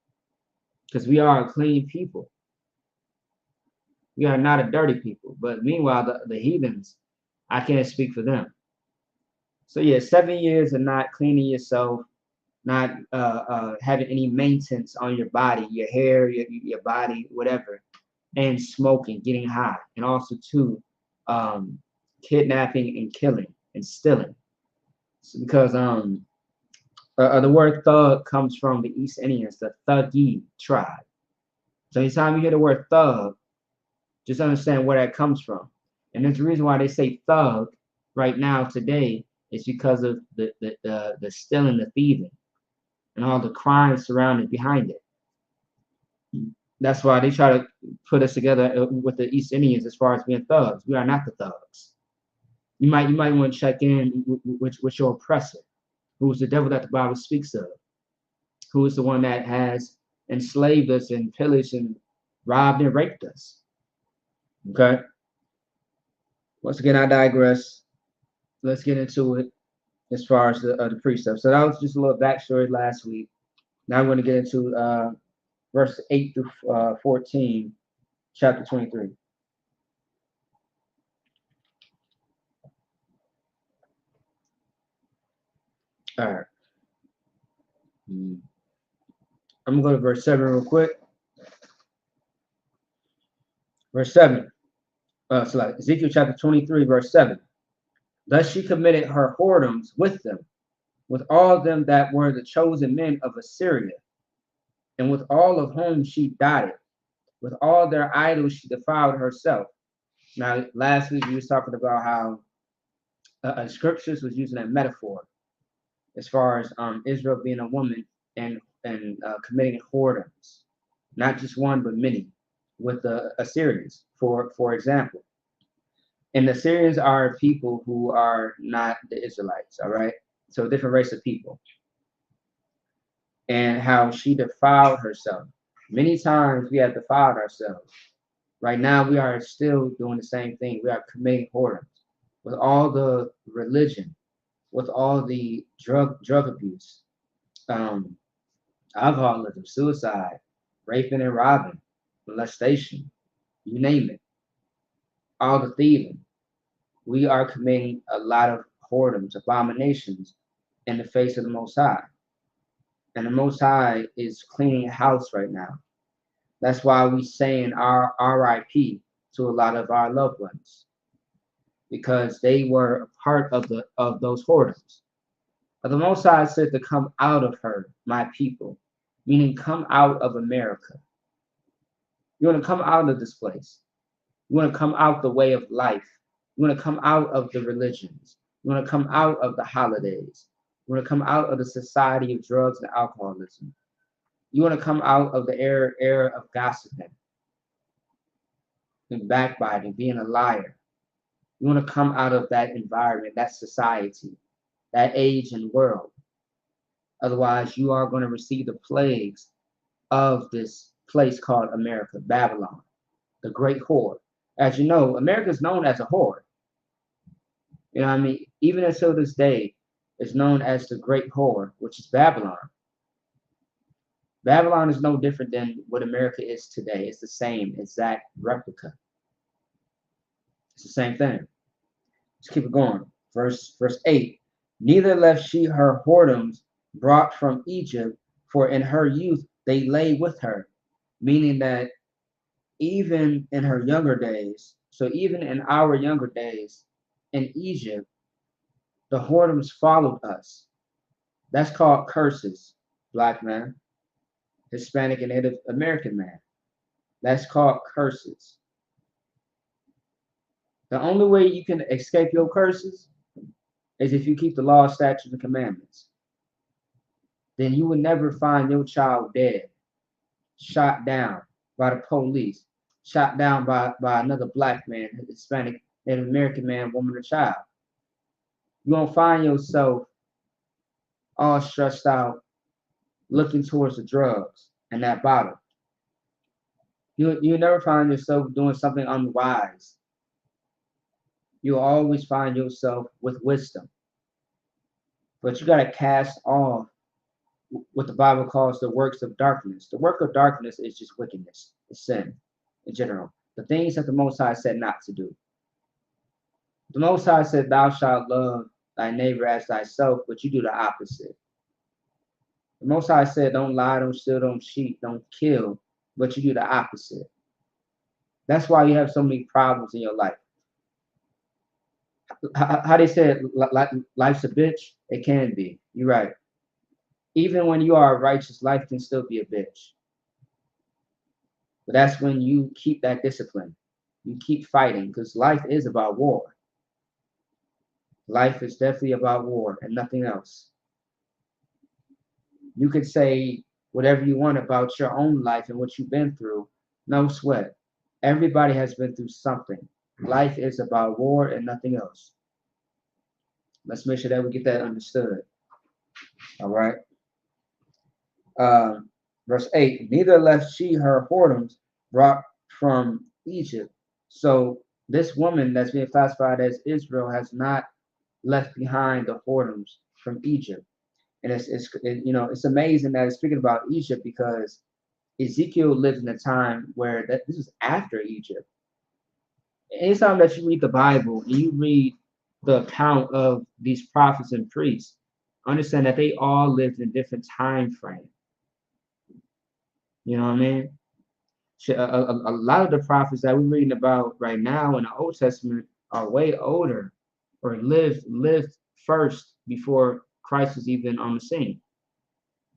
Because we are a clean people. We are not a dirty people. But meanwhile, the heathens, I can't speak for them. So yeah, 7 years of not cleaning yourself, not having any maintenance on your body, your hair, your body, whatever, and smoking, getting high, and also too, kidnapping and killing and stealing. So because the word thug comes from the East Indians, the Thuggee tribe. So anytime you hear the word thug, just understand where that comes from. And there's a reason why they say thug right now today is because of the stealing, the thieving, and all the crime surrounded behind it. That's why they try to put us together with the East Indians as far as being thugs. We are not the thugs. You might want to check in with your oppressor, who is the devil that the Bible speaks of, who is the one that has enslaved us and pillaged and robbed and raped us. Okay. Once again, I digress. Let's get into it as far as the precept. So that was just a little backstory last week. Now we're going to get into verse 8 through 14, chapter 23. All right. I'm going to go to verse 7 real quick. Verse 7. So like Ezekiel chapter 23, verse 7. Thus she committed her whoredoms with them, with all them that were the chosen men of Assyria, and with all of whom she dotted. With all their idols she defiled herself. Now, last week we was talking about how scriptures was using a metaphor as far as Israel being a woman and committing whoredoms, not just one but many, with the Assyrians, for example. And the Assyrians are people who are not the Israelites, all right? So a different race of people. And how she defiled herself. Many times we have defiled ourselves. Right now we are still doing the same thing. We are committing whoredoms with all the religion, with all the drug abuse, alcoholism, suicide, raping and robbing, molestation, you name it, all the thieving. We are committing a lot of whoredoms, abominations in the face of the Most High. And the Most High is cleaning house right now. That's why we saying our RIP to a lot of our loved ones, because they were a part of those whoredoms. But the Most High said to come out of her, my people, meaning come out of America. You want to come out of this place. You want to come out the way of life. You want to come out of the religions. You want to come out of the holidays. You want to come out of the society of drugs and alcoholism. You want to come out of the era of gossiping and backbiting, being a liar. You want to come out of that environment, that society, that age and world. Otherwise, you are going to receive the plagues of this place called America, Babylon, the great whore. As you know, America is known as a whore. You know what I mean? Even until this day, it's known as the great whore, which is Babylon. Babylon is no different than what America is today. It's the same exact replica. It's the same thing. Let's keep it going. Verse 8. Neither left she her whoredoms brought from Egypt, for in her youth they lay with her. Meaning that even in her younger days, so even in our younger days in Egypt, the whoredoms followed us. That's called curses, black man, Hispanic and Native American man. That's called curses. The only way you can escape your curses is if you keep the law, statutes, and commandments. Then you will never find your child dead, shot down by the police, shot down by another black man, Hispanic, Native American man, woman, or child. You won't find yourself all stressed out, looking towards the drugs and that bottle. You never find yourself doing something unwise. You'll always find yourself with wisdom. But you got to cast off what the Bible calls the works of darkness. The work of darkness is just wickedness, it's sin in general. The things that the Most High said not to do. The Most High said, "Thou shalt love thy neighbor as thyself," but you do the opposite. The Most High said, "Don't lie, don't steal, don't cheat, don't kill," but you do the opposite. That's why you have so many problems in your life. How they said, life's a bitch. It can be. You're right. Even when you are righteous, life can still be a bitch. But that's when you keep that discipline. You keep fighting, because life is about war. Life is definitely about war and nothing else. You could say whatever you want about your own life and what you've been through. No sweat. Everybody has been through something. Life is about war and nothing else. Let's make sure that we get that understood. All right. Verse 8, neither left she her whoredoms brought from Egypt. So this woman that's being classified as Israel has not left behind the whoredoms from Egypt. And it's amazing that it's speaking about Egypt, because Ezekiel lived in a time where this is after Egypt. Anytime that you read the Bible and you read the account of these prophets and priests, understand that they all lived in different time frames. You know what I mean? A lot of the prophets that we're reading about right now in the Old Testament are way older, or lived first before Christ was even on the scene.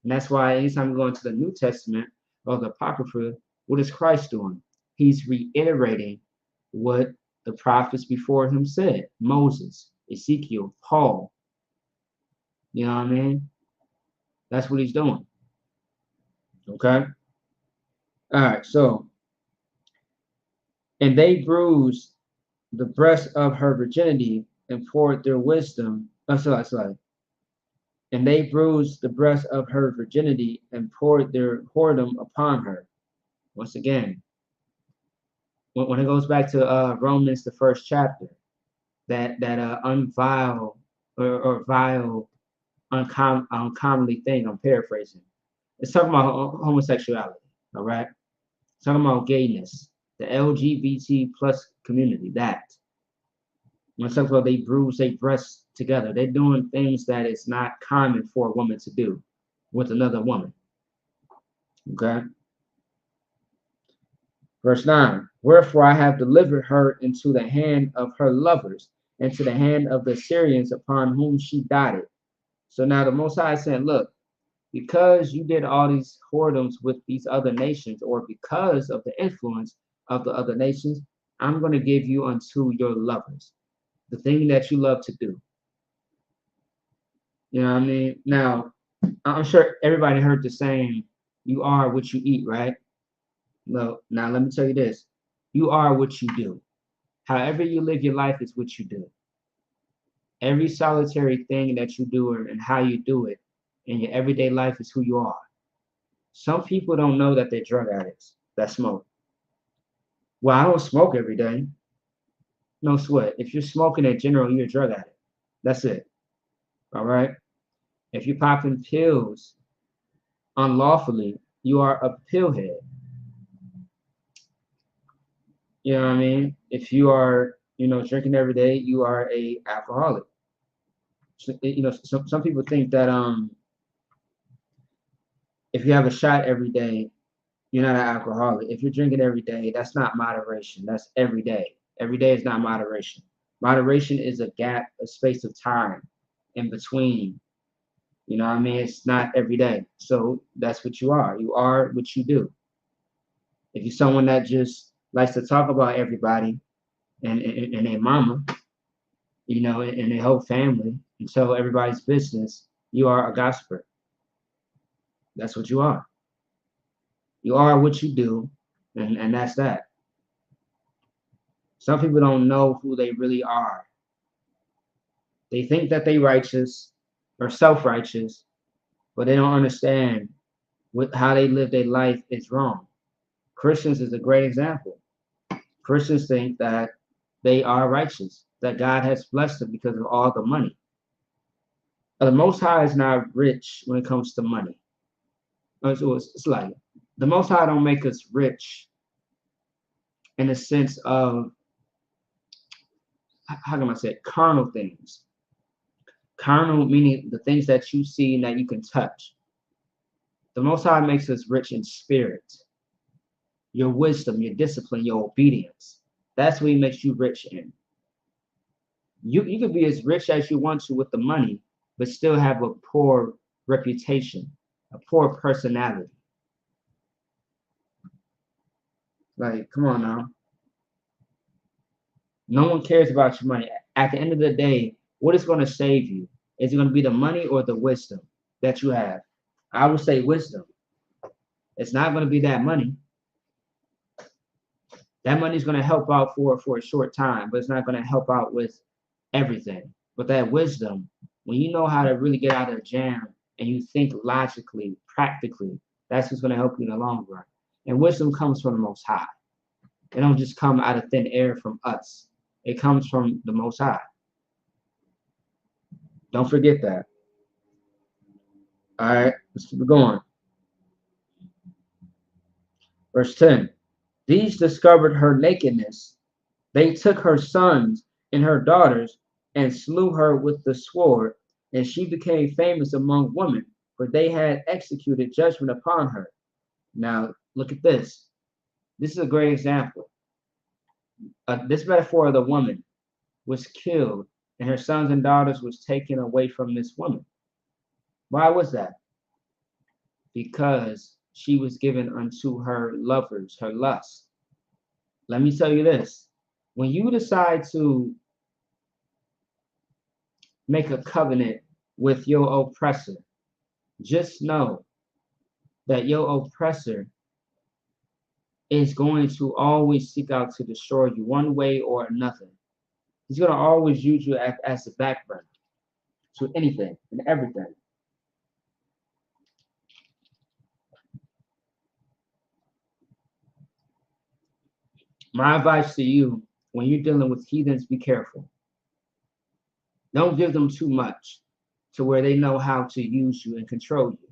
And that's why anytime we go into the New Testament or the Apocrypha, what is Christ doing? He's reiterating what the prophets before him said. Moses, Ezekiel, Paul. You know what I mean? That's what he's doing. Okay? All right, so, and they bruised the breast of her virginity and poured their wisdom. Sorry. And they bruised the breast of her virginity and poured their whoredom upon her. Once again, when it goes back to Romans, the first chapter, that unvile or vile, uncommonly thing, I'm paraphrasing. It's talking about homosexuality, all right? It's talking about gayness, the LGBT plus community, that. When it's talking about they bruise their breasts together, they're doing things that is not common for a woman to do with another woman, okay? Verse 9, wherefore I have delivered her into the hand of her lovers, and to the hand of the Syrians upon whom she dotted. So now the Most High is saying, look, because you did all these whoredoms with these other nations, or because of the influence of the other nations, I'm going to give you unto your lovers, the thing that you love to do. You know what I mean? Now, I'm sure everybody heard the saying, you are what you eat, right? No, now let me tell you this. You are what you do. However you live your life is what you do. Every solitary thing that you do and how you do it in your everyday life is who you are. Some people don't know that they're drug addicts that smoke. Well, I don't smoke every day. No sweat. If you're smoking in general, you're a drug addict. That's it. All right? If you're popping pills unlawfully, you are a pillhead. You know what I mean? If you are, drinking every day, you are a alcoholic. So, some people think that if you have a shot every day, you're not an alcoholic. If you're drinking every day, that's not moderation. That's every day. Every day is not moderation. Moderation is a gap, a space of time in between. You know what I mean? It's not every day. So that's what you are. You are what you do. If you're someone that just likes to talk about everybody and their mama, and their whole family, and tell everybody's business, you are a gossiper. That's what you are. You are what you do, and that's that. Some people don't know who they really are. They think that they righteous or self-righteous, but they don't understand how they live their life is wrong. Christians is a great example. Christians think that they are righteous, that God has blessed them because of all the money. The Most High is not rich when it comes to money. It's like the Most High don't make us rich in the sense of, how can I say it? Carnal things. Carnal meaning the things that you see and that you can touch. The Most High makes us rich in spirit, your wisdom, your discipline, your obedience. That's what he makes you rich in. You can be as rich as you want to with the money, but still have a poor reputation, a poor personality. Like, come on now. No one cares about your money. At the end of the day, what is going to save you? Is it going to be the money or the wisdom that you have? I would say wisdom. It's not going to be that money. That money is going to help out for a short time, but it's not going to help out with everything. But that wisdom, when you know how to really get out of a jam and you think logically, practically, that's what's going to help you in the long run. And wisdom comes from the Most High. It don't just come out of thin air from us. It comes from the Most High. Don't forget that. All right, let's keep it going. Verse 10. These discovered her nakedness. They took her sons and her daughters and slew her with the sword, and she became famous among women, for they had executed judgment upon her. Now, look at this. This is a great example. This metaphor of the woman was killed, and her sons and daughters was taken away from this woman. Why was that? Because she was given unto her lovers, her lust. Let me tell you this. When you decide to make a covenant with your oppressor, just know that your oppressor is going to always seek out to destroy you one way or another. He's going to always use you as a backburner to anything and everything. My advice to you, when you're dealing with heathens, be careful. Don't give them too much to where they know how to use you and control you.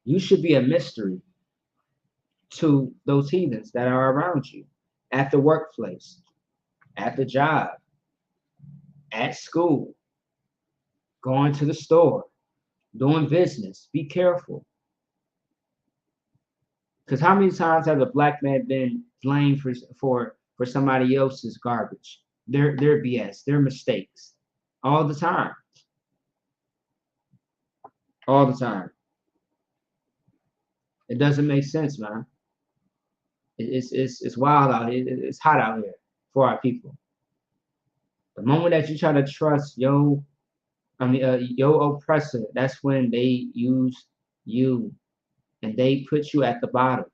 You should be a mystery to those heathens that are around you, at the workplace, at the job, at school, going to the store, doing business. Be careful. Because how many times has a black man been blamed for somebody else's garbage, their BS, their mistakes, all the time, all the time? It doesn't make sense, man. It's wild out here. It's hot out here for our people. The moment that you try to trust your oppressor, that's when they use you and they put you at the bottom.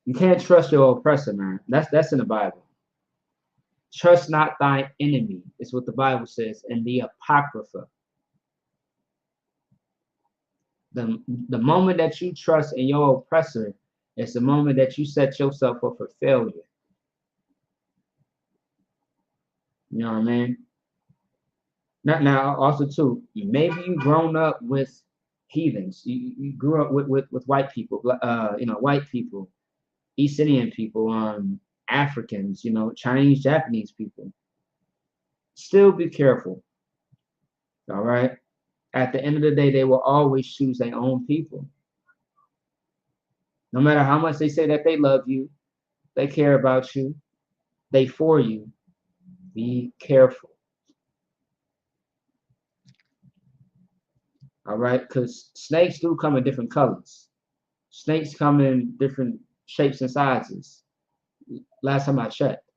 You can't trust your oppressor, man. That's in the Bible. Trust not thy enemy, is what the Bible says in the Apocrypha. The moment that you trust in your oppressor is the moment that you set yourself up for failure. You know what I mean? Now, also too, maybe you grown up with heathens. You grew up with white people, white people, East Indian people, Africans, Chinese, Japanese people. Still be careful. All right. At the end of the day, they will always choose their own people. No matter how much they say that they love you, they care about you, they for you. Be careful. All right, because snakes do come in different colors. Snakes come in different shapes and sizes. Last time I checked.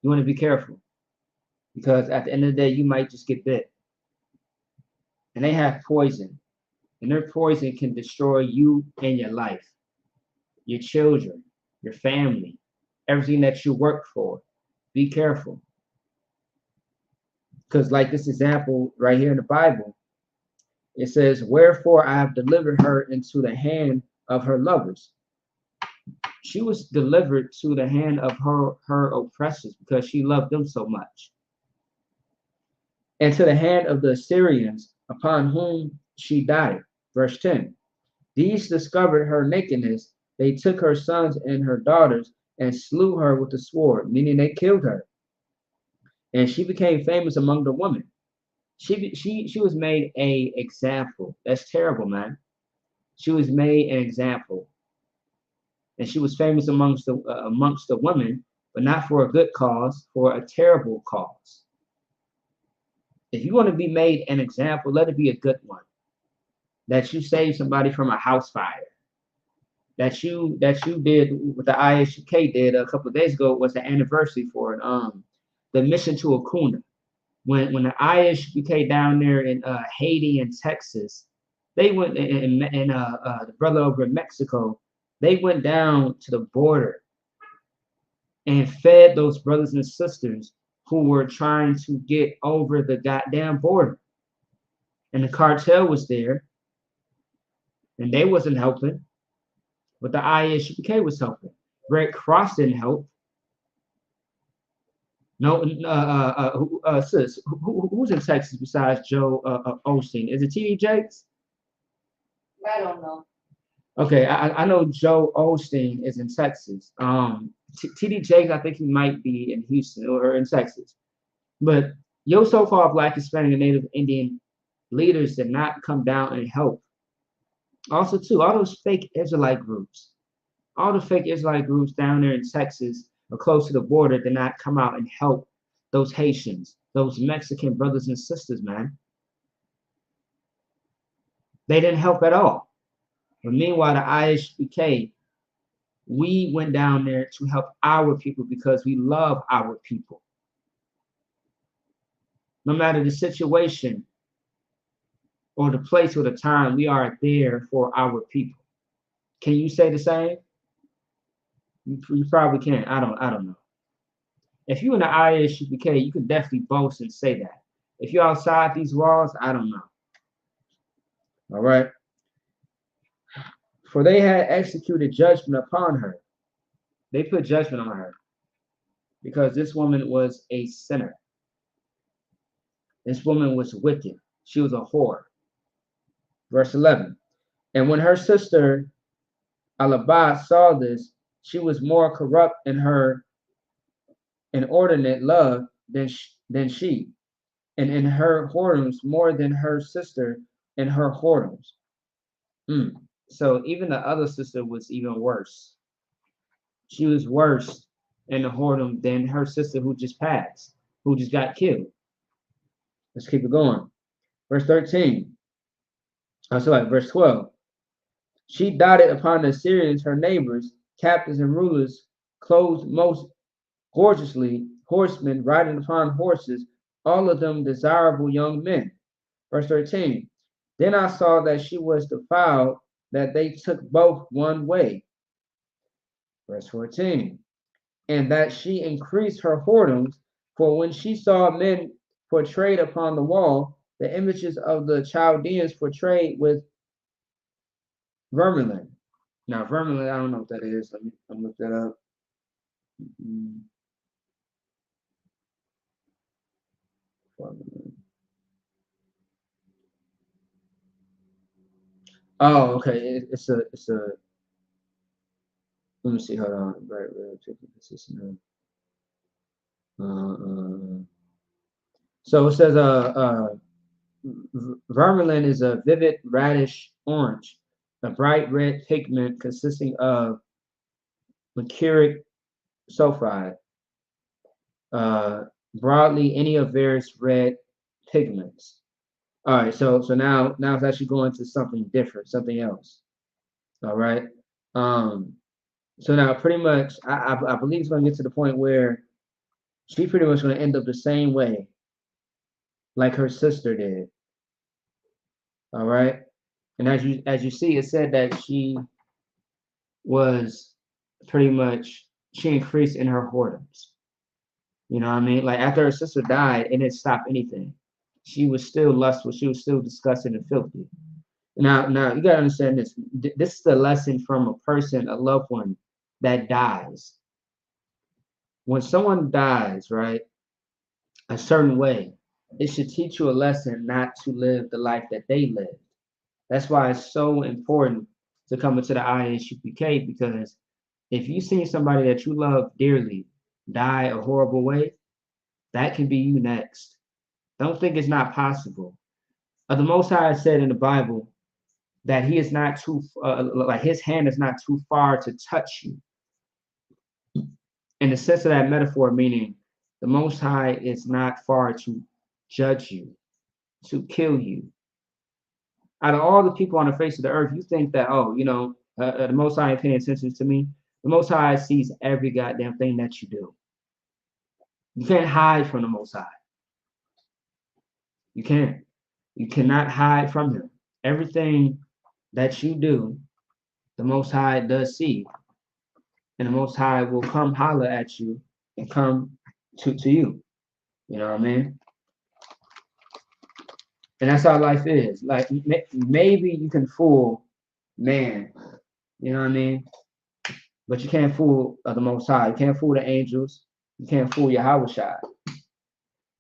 You want to be careful, because at the end of the day, you might just get bit. And they have poison. And their poison can destroy you and your life, your children, your family, everything that you work for. Be careful. Because like this example right here in the Bible, it says, wherefore I have delivered her into the hand of her lovers. She was delivered to the hand of her oppressors because she loved them so much. And to the hand of the Assyrians, upon whom she died. Verse 10. These discovered her nakedness. They took her sons and her daughters and slew her with the sword, meaning they killed her. And she became famous among the women. She was made a example. That's terrible, man. She was made an example, and she was famous amongst the women, but not for a good cause, for a terrible cause. If you want to be made an example, let it be a good one. That you saved somebody from a house fire. That you did what the ISUK did a couple of days ago was the anniversary for it. The mission to Acuna. When the ISUK down there in Haiti and Texas, they went and the brother over in Mexico, they went down to the border and fed those brothers and sisters who were trying to get over the goddamn border. And the cartel was there, and they wasn't helping, but the ISUPK was helping. Red Cross didn't help. No, sis, who's in Texas besides Joe Osteen? Is it TD Jakes? I don't know. Okay, I know Joe Osteen is in Texas. TD Jakes, I think he might be in Houston or in Texas. But yo, so far, Black, Hispanic, and Native Indian leaders did not come down and help. Also, too, all those fake Israelite groups, all the fake Israelite groups down there in Texas or close to the border did not come out and help those Haitians, those Mexican brothers and sisters, man. They didn't help at all. But meanwhile, the ISBK, we went down there to help our people because we love our people. No matter the situation or the place or the time, we are there for our people. Can you say the same? You probably can. I don't know. If you're in the ISUPK, you can definitely boast and say that. If you're outside these walls, I don't know. All right. For they had executed judgment upon her. They put judgment on her because this woman was a sinner. This woman was wicked. She was a whore. Verse 11. And when her sister Alabah saw this, she was more corrupt in her inordinate love than she, and in her whoredoms more than her sister in her whoredoms. So even the other sister was even worse. She was worse in the whoredom than her sister who just passed, who just got killed. Let's keep it going. Verse 13. Oh, sorry, verse 12. She dotted upon the Assyrians, her neighbors, captains and rulers, clothed most gorgeously, horsemen riding upon horses, all of them desirable young men. Verse 13. Then I saw that she was defiled, that they took both one way. Verse 14. And that she increased her whoredoms, for when she saw men portrayed upon the wall, the images of the Chaldeans portrayed with vermilion. Now, vermilion, I don't know what that is. Let me look that up. Oh, okay. It's a. Let me see. Hold on. Right. So it says vermilion is a vivid reddish orange, a bright red pigment consisting of mercuric sulfide, broadly any of various red pigments. All right, so now it's actually going to something different, something else. All right. So now pretty much I believe it's going to get to the point where she pretty much going to end up the same way like her sister did. All right. And as you see, it said that she was pretty much, she increased in her whoredoms. You know what I mean? Like after her sister died, it didn't stop anything. She was still lustful. She was still disgusting and filthy. Now you gotta understand this. This is the lesson from a person, a loved one that dies. When someone dies, right, a certain way, it should teach you a lesson not to live the life that they lived. That's why it's so important to come into the ISUPK, because If you see somebody that you love dearly die a horrible way, that can be you next. Don't think it's not possible. The Most High said in the Bible that he is not too, like his hand is not too far to touch you. In the sense of that metaphor, meaning the Most High is not far to judge you, to kill you. Out of all the people on the face of the earth, you think that, oh, the Most High ain't paying attention to me. The Most High sees every goddamn thing that you do. You can't hide from the Most High. You can't. You cannot hide from him. Everything that you do, the Most High does see. And the Most High will come holler at you and come to you. You know what I mean? And that's how life is. Like, maybe you can fool man, you know what I mean? But you can't fool the Most High. You can't fool the angels. You can't fool Yahweh Shai.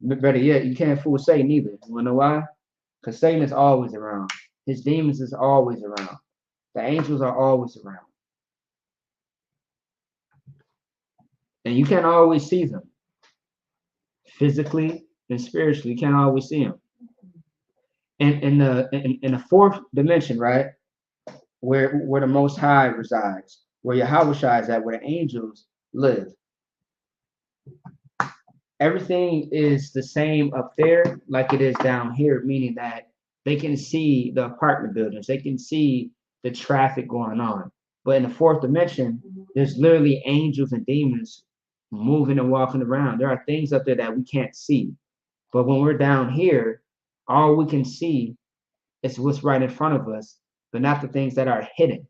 Better yet, you can't fool Satan either. You wanna know why? Because Satan is always around. His demons is always around. The angels are always around. And you can't always see them. Physically and spiritually, you can't always see them. And in the fourth dimension, right, where the Most High resides, where Yahweh Shai is at, where the angels live, everything is the same up there like it is down here, meaning that they can see the apartment buildings, they can see the traffic going on. But in the fourth dimension, there's literally angels and demons moving and walking around. There are things up there that we can't see. But when we're down here, all we can see is what's right in front of us, but not the things that are hidden.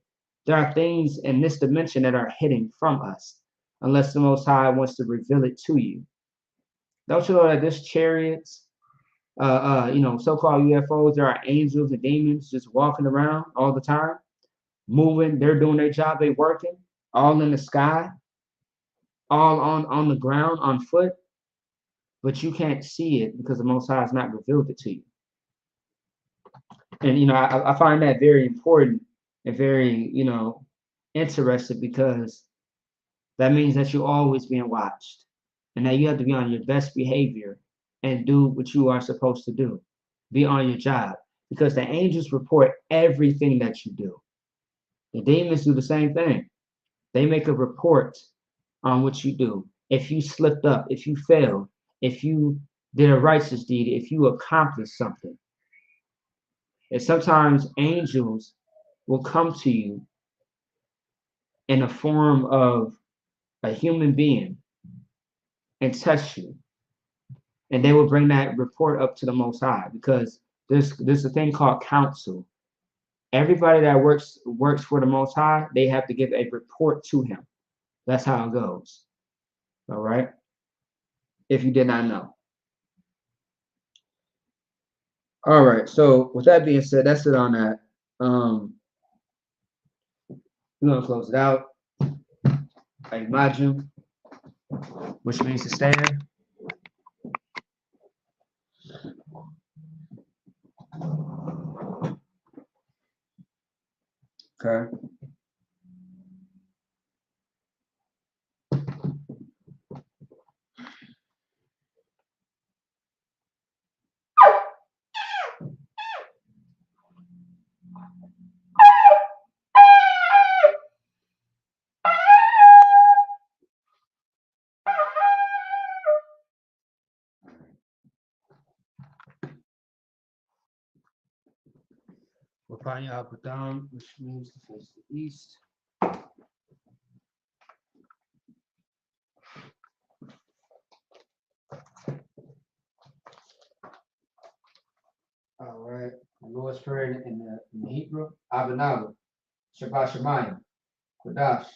There are things in this dimension that are hidden from us, unless the Most High wants to reveal it to you. Don't you know that this chariots, so-called UFOs, there are angels and demons just walking around all the time, moving, they're doing their job, they're working, all in the sky, all on the ground, on foot, but you can't see it because the Most High has not revealed it to you. And, I find that very important and very, interesting, because that means that you're always being watched and that you have to be on your best behavior and do what you are supposed to do. Be on your job, because the angels report everything that you do. The demons do the same thing. They make a report on what you do. If you slipped up, if you failed, if you did a righteous deed, if you accomplished something. And sometimes angels will come to you in the form of a human being and touch you. And they will bring that report up to the Most High, because there's a thing called counsel. Everybody that works for the Most High, they have to give a report to him. That's how it goes. All right? If you did not know. All right, so with that being said, that's it on that. We're gonna close it out. Imagine, which means to stand. Okay. Wapanya up or down, which means to face the east. All right. The Lord's Prayer in the Hebrew. Abanavu, Shabbat Shemayim, Kodash,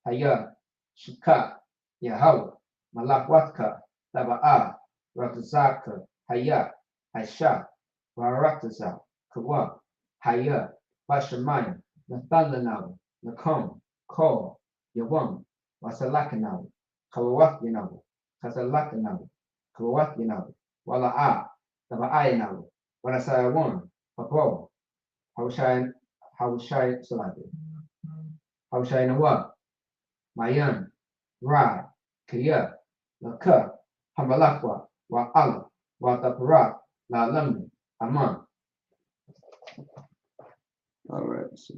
Hayah, Shukah, Yahweh, Malakwatka, Taba'ah, Ratazaka, Hayah, Aisha, Baraktaza, Kawa, Hayah, Bashamayim, Nathanavu, Nakom, Ko, Yawam, Wasalakanavu, Kawawat Yanavu, Kazalakanavu, Kawawat Yanavu, Wala'ah, Taba'ayanavu, Walasayawan, Pabo, Haushai Salatu, Haushai Nawa, Mayan, Rai, Kaya, Laka, Hamalakwa, Wa Allah, Wa Taparat, La Lamni, Aman. All right. So,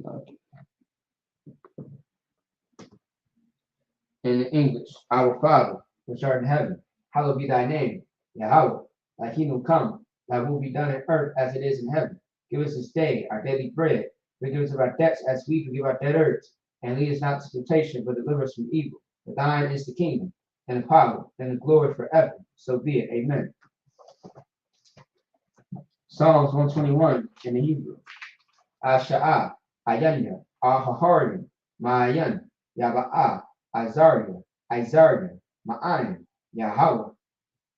In English, our Father, which art in heaven, hallowed be thy name. Yahweh, thy kingdom come, thy will be done on earth as it is in heaven. Give us this day our daily bread. Forgive us of our debts as we forgive our debtors. And lead us not into temptation, but deliver us from evil. For thine is the kingdom, and the power, and the glory forever. So be it. Amen. Psalms 121 in the Hebrew. Asha'ah, Ayanya, Ahaharim, Ma'ayan, Yaba'ah, Izariah, Ma'ayan, Yahweh,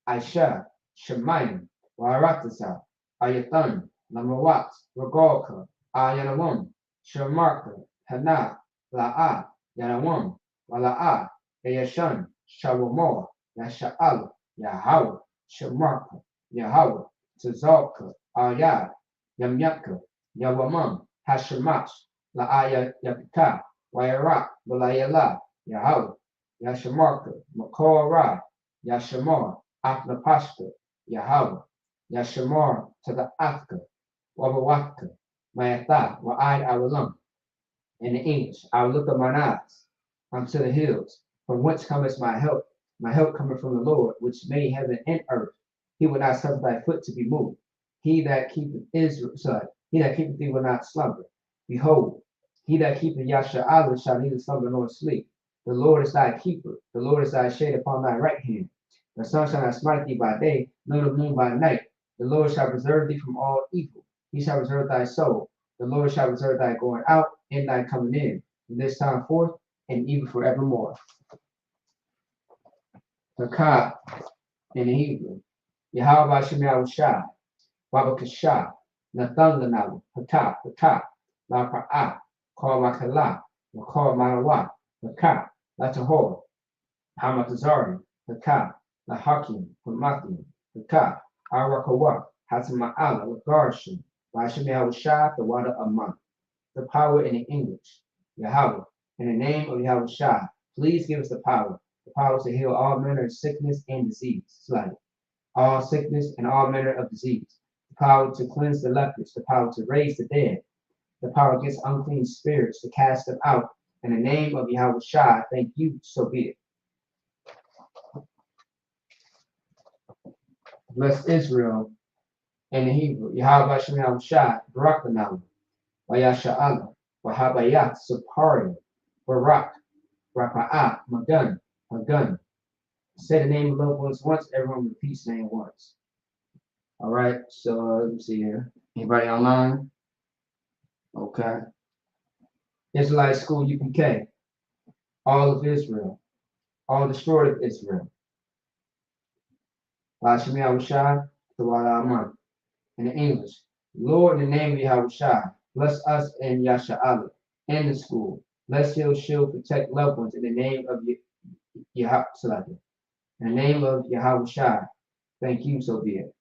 Aisha, Shemayim, Waratasa, Ayathan, Lamawat, Regalka, Ayanawam, Shemarka, Hana, La'ah, Yanawam, Wala'ah, Yashan, Shawamor, Yasha'al, Yahweh, Shemarka, Yahweh, Tazalka, Ayad, Yamyaka, Yawamam, Hashemash, La'aya Yapika, Wairak, Walayala, Yahweh, Yashamarka, Makora, Yashamar, Aknapashka, Yahweh, Yashamar to the Afka, Wabawaka, Mayatha, Wa'ai Awalam. In the English, I will lift up mine eyes unto the hills, from whence cometh my help. My help cometh from the Lord, which made heaven and earth. He will not suffer thy foot to be moved. He that keepeth Israel, he that keepeth thee will not slumber. Behold, he that keepeth Yasha'ala shall neither slumber nor sleep. The Lord is thy keeper. The Lord is thy shade upon thy right hand. The sun shall not smite thee by day, nor the moon by night. The Lord shall preserve thee from all evil. He shall preserve thy soul. The Lord shall preserve thy going out and thy coming in, from this time forth and even forevermore. Hakah in the Hebrew. Yahweh Shemel Shai, Babakashah, Nathanganalu, Hakah, La Pa'ah, Kal Makala, Kal Marawa, Hakah, La Tahor, Hamatazari, Hakah, La Hakim, Hamathim, Hakah, Arakawa, Hatama'ala, Garshin, Bashemel Shai, the water of month. The power in the English, Yahweh, in the name of Yahweh Shai, please give us the power to heal all manner of sickness and disease, like all sickness and all manner of disease, the power to cleanse the lepers, the power to raise the dead, the power against unclean spirits, to cast them out. In the name of Yahweh Shai, thank you, so be it. Bless Israel in the Hebrew, Yahweh Shem Shai, Barakanahu, Wayasha'ala, Wahabayat, Supari, Barak, Rapa'ah, Magun. Say the name of loved ones once, everyone repeats the name once. All right, so let me see here. Anybody online? Okay. Israelite School UPK, all of Israel, all destroyed of Israel. Lashmi Awashai, Tawala Aman. In the English, Lord, in the name of Yahweh, bless us in Yasha'ala, in the school. Bless heal, shield, protect loved ones in the name of Yahweh. In the name of Yahweh Shai, thank you, so be it.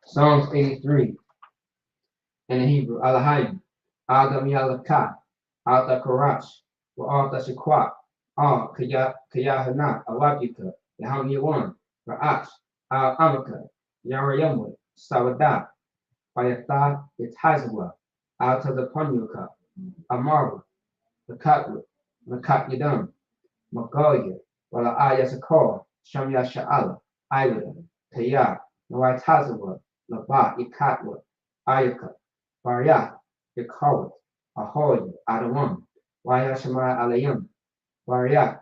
Psalms 83 in the Hebrew, Alahayim, Adam Yalakah, Alta Karash, Alta Shakwat, Al Kayahana, Awabika, Yaham Yawan, Ra'ash, Al Amaka, Yarayamwa, Sawadah, Bayatha, Yatazwa, Alta the Panyuka, Amara, the Katwa, Makat Yadam, Magoya, Wala Ayasakor, Shamya Sha'ala, Iwada, Kaya, Nawai Tazawa, Labat Yakatwa, Ayaka, Baryat, Yakawat, Ahoy, Adawam, Wayashama Alayam, Baryat,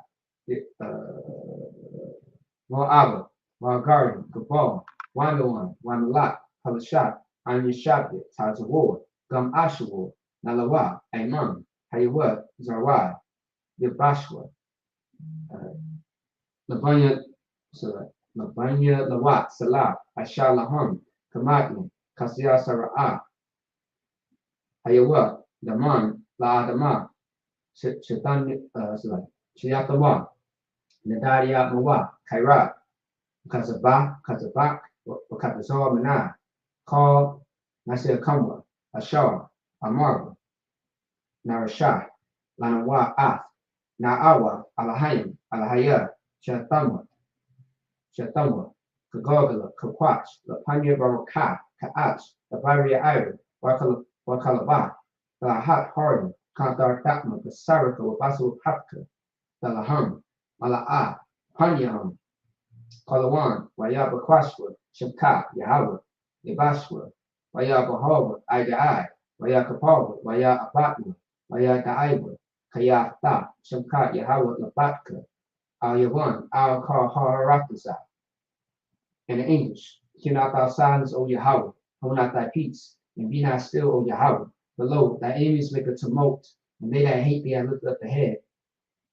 Mo'aba, Margarin, Gabal, Wandawan, Wanalat, Halashat, Anyashabit, Tazawar, Gum Ashawar, Nalawa, Ayman, Hayawat, Zarwai, Yabashwa, Labanya Lawat, Salah, Ashalaham, Kamatni, Kasya Sara'ah, Hayawa, Daman, La Adama, Shayatawa, Nadaria Mawa, Kairat, Kazabak, Wakatazor Mana, Call, Nasir Kamwa, Ashar, Amar, Narashah, Lanawa Ath, Naawa, Alahayim, Alahaya, Shatama, Kagogala, Kakwach, Lapanya Baraka, Kaach, the Baria Ira, Wakalaba, the Lahat Harden, Kantar Takma, the Saraka, Wabasu Hapka, the Laham, Mala'a, Panyaham, Kalawan, Wayaba Kwashwa, Shamka, Yahweh, Yabashwa, Wayaba Igai, Wayakapawa, Waya Abatma, Waya Daiwa, Kayatha, Shamka, Yahweh, Labatka, Al Yawan, Al Kar Harakaza. In English, hear not thy silence, O Yahweh, hold not thy peace, and be not still, O Yahweh. Below, thy enemies make a tumult, and they that hate thee have lifted up the head.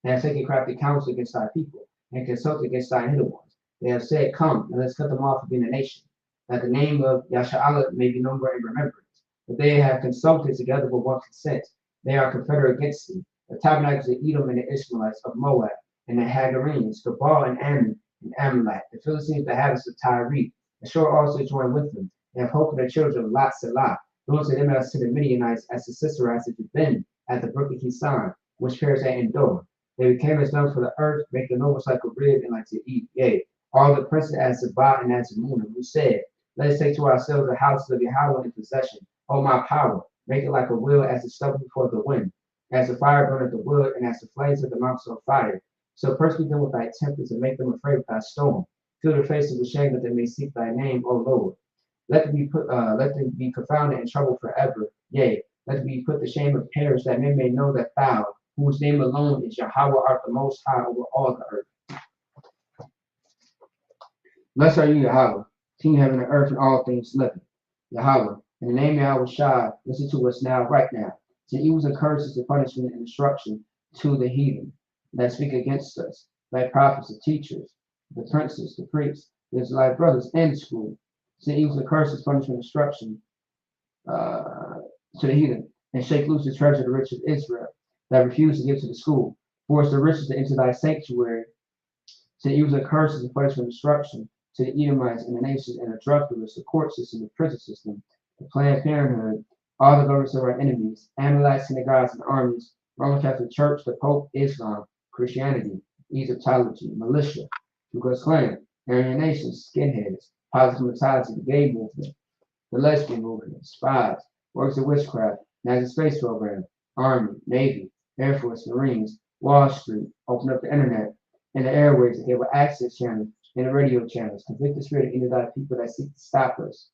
They have taken crafty counsel against thy people, and consulted against thy hidden ones. They have said, come, and let's cut them off from being a nation, that the name of Yasha'Allah may be no more in remembrance. But they have consulted together with one consent. They are confederate against thee. The tabernacles of Edom and the Ishmaelites of Moab, and the Hagarenes, Gabal and Ammon, and Amalek, the Philistines, the habits of Tyre, the shore also joined with them. They have hope in the children of Lot Selah, those to them as to the Midianites, as the sister as it had been at the brook of Kisan, which perished at Endor. They became as dung for the earth, making nobles like a rib and like to eat. Yea, all the princes as Zabah and as Munah, who said, let us take to ourselves the houses of Yahweh in possession. O my power, make it like a wheel as the stubble before the wind, as the fire burneth the wood, and as the flames of the mountains of fire. So persecute them with thy tempest, and make them afraid with thy storm. Fill their faces with shame, that they may seek thy name, O Lord. Let them be confounded and troubled forever. Yea, let them be put to shame and perish, that men may know that thou, whose name alone is Yahweh, art the most high over all the earth. Blessed are you, Yahweh, King of heaven and earth and all things living. Yahweh, in the name of Yahweh Shai, listen to us now, right now. To evils and curses, the punishment and destruction to the heathen that speak against us, thy prophets, the teachers, the princes, the priests, the Israelite brothers, and the school. To evils and curses, punishment and destruction to the heathen, and shake loose the treasure of the rich of Israel, that refuse to give to the school. Force the riches to enter thy sanctuary. To evils and curses, and punishment and destruction to the Edomites and the nations and the druggists, the court system, the prison system, the Planned Parenthood, all the governments of our enemies, Amalekites, synagogues, and armies, Roman Catholic Church, the Pope, Islam, Christianity, Egyptology, militia, Ku Klux Klan, Aryan nations, skinheads, positive mentality, the gay movement, the lesbian movement, spies, works of witchcraft, NASA space program, Army, Navy, Air Force, Marines, Wall Street, open up the internet and the airways, the cable access channels, and the radio channels. Convict the spirit of any of thy people that seek to stop us.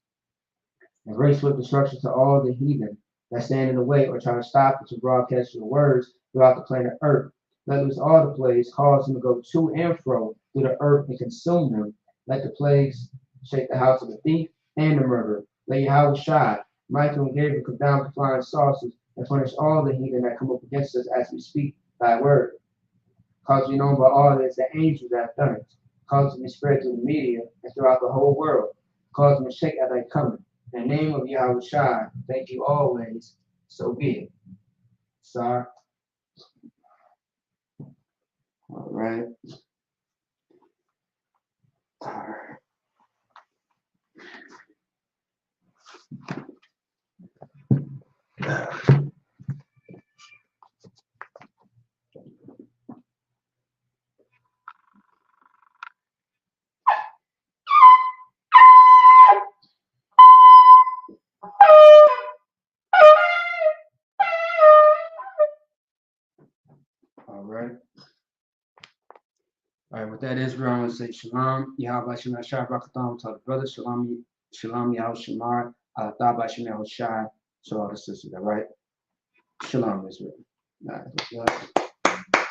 And bring swift destruction to all the heathen that stand in the way or try to stop us to broadcast your words throughout the planet Earth. Let loose all the plagues, cause them to go to and fro through the earth and consume them. Let the plagues shake the house of the thief and the murderer. Let Yahweh Shai, Michael and Gabriel come down with flying saucers and punish all the heathen that come up against us as we speak thy word. Cause we know by all this the angels that have done it. Cause them to spread through the media and throughout the whole world. Cause them to shake at thy coming. In the name of Yahweh Shai, thank you always. So be it. Sorry. All right. All right. All right, with that, Israel, I want to say shalom. Yahweh Shem Shai Barakatam to the brothers. Shalom, shalom, Yahweh Shemar. Thabah Shem Yahweh Shai. So all the sisters, all right? Shalom, Israel. All right.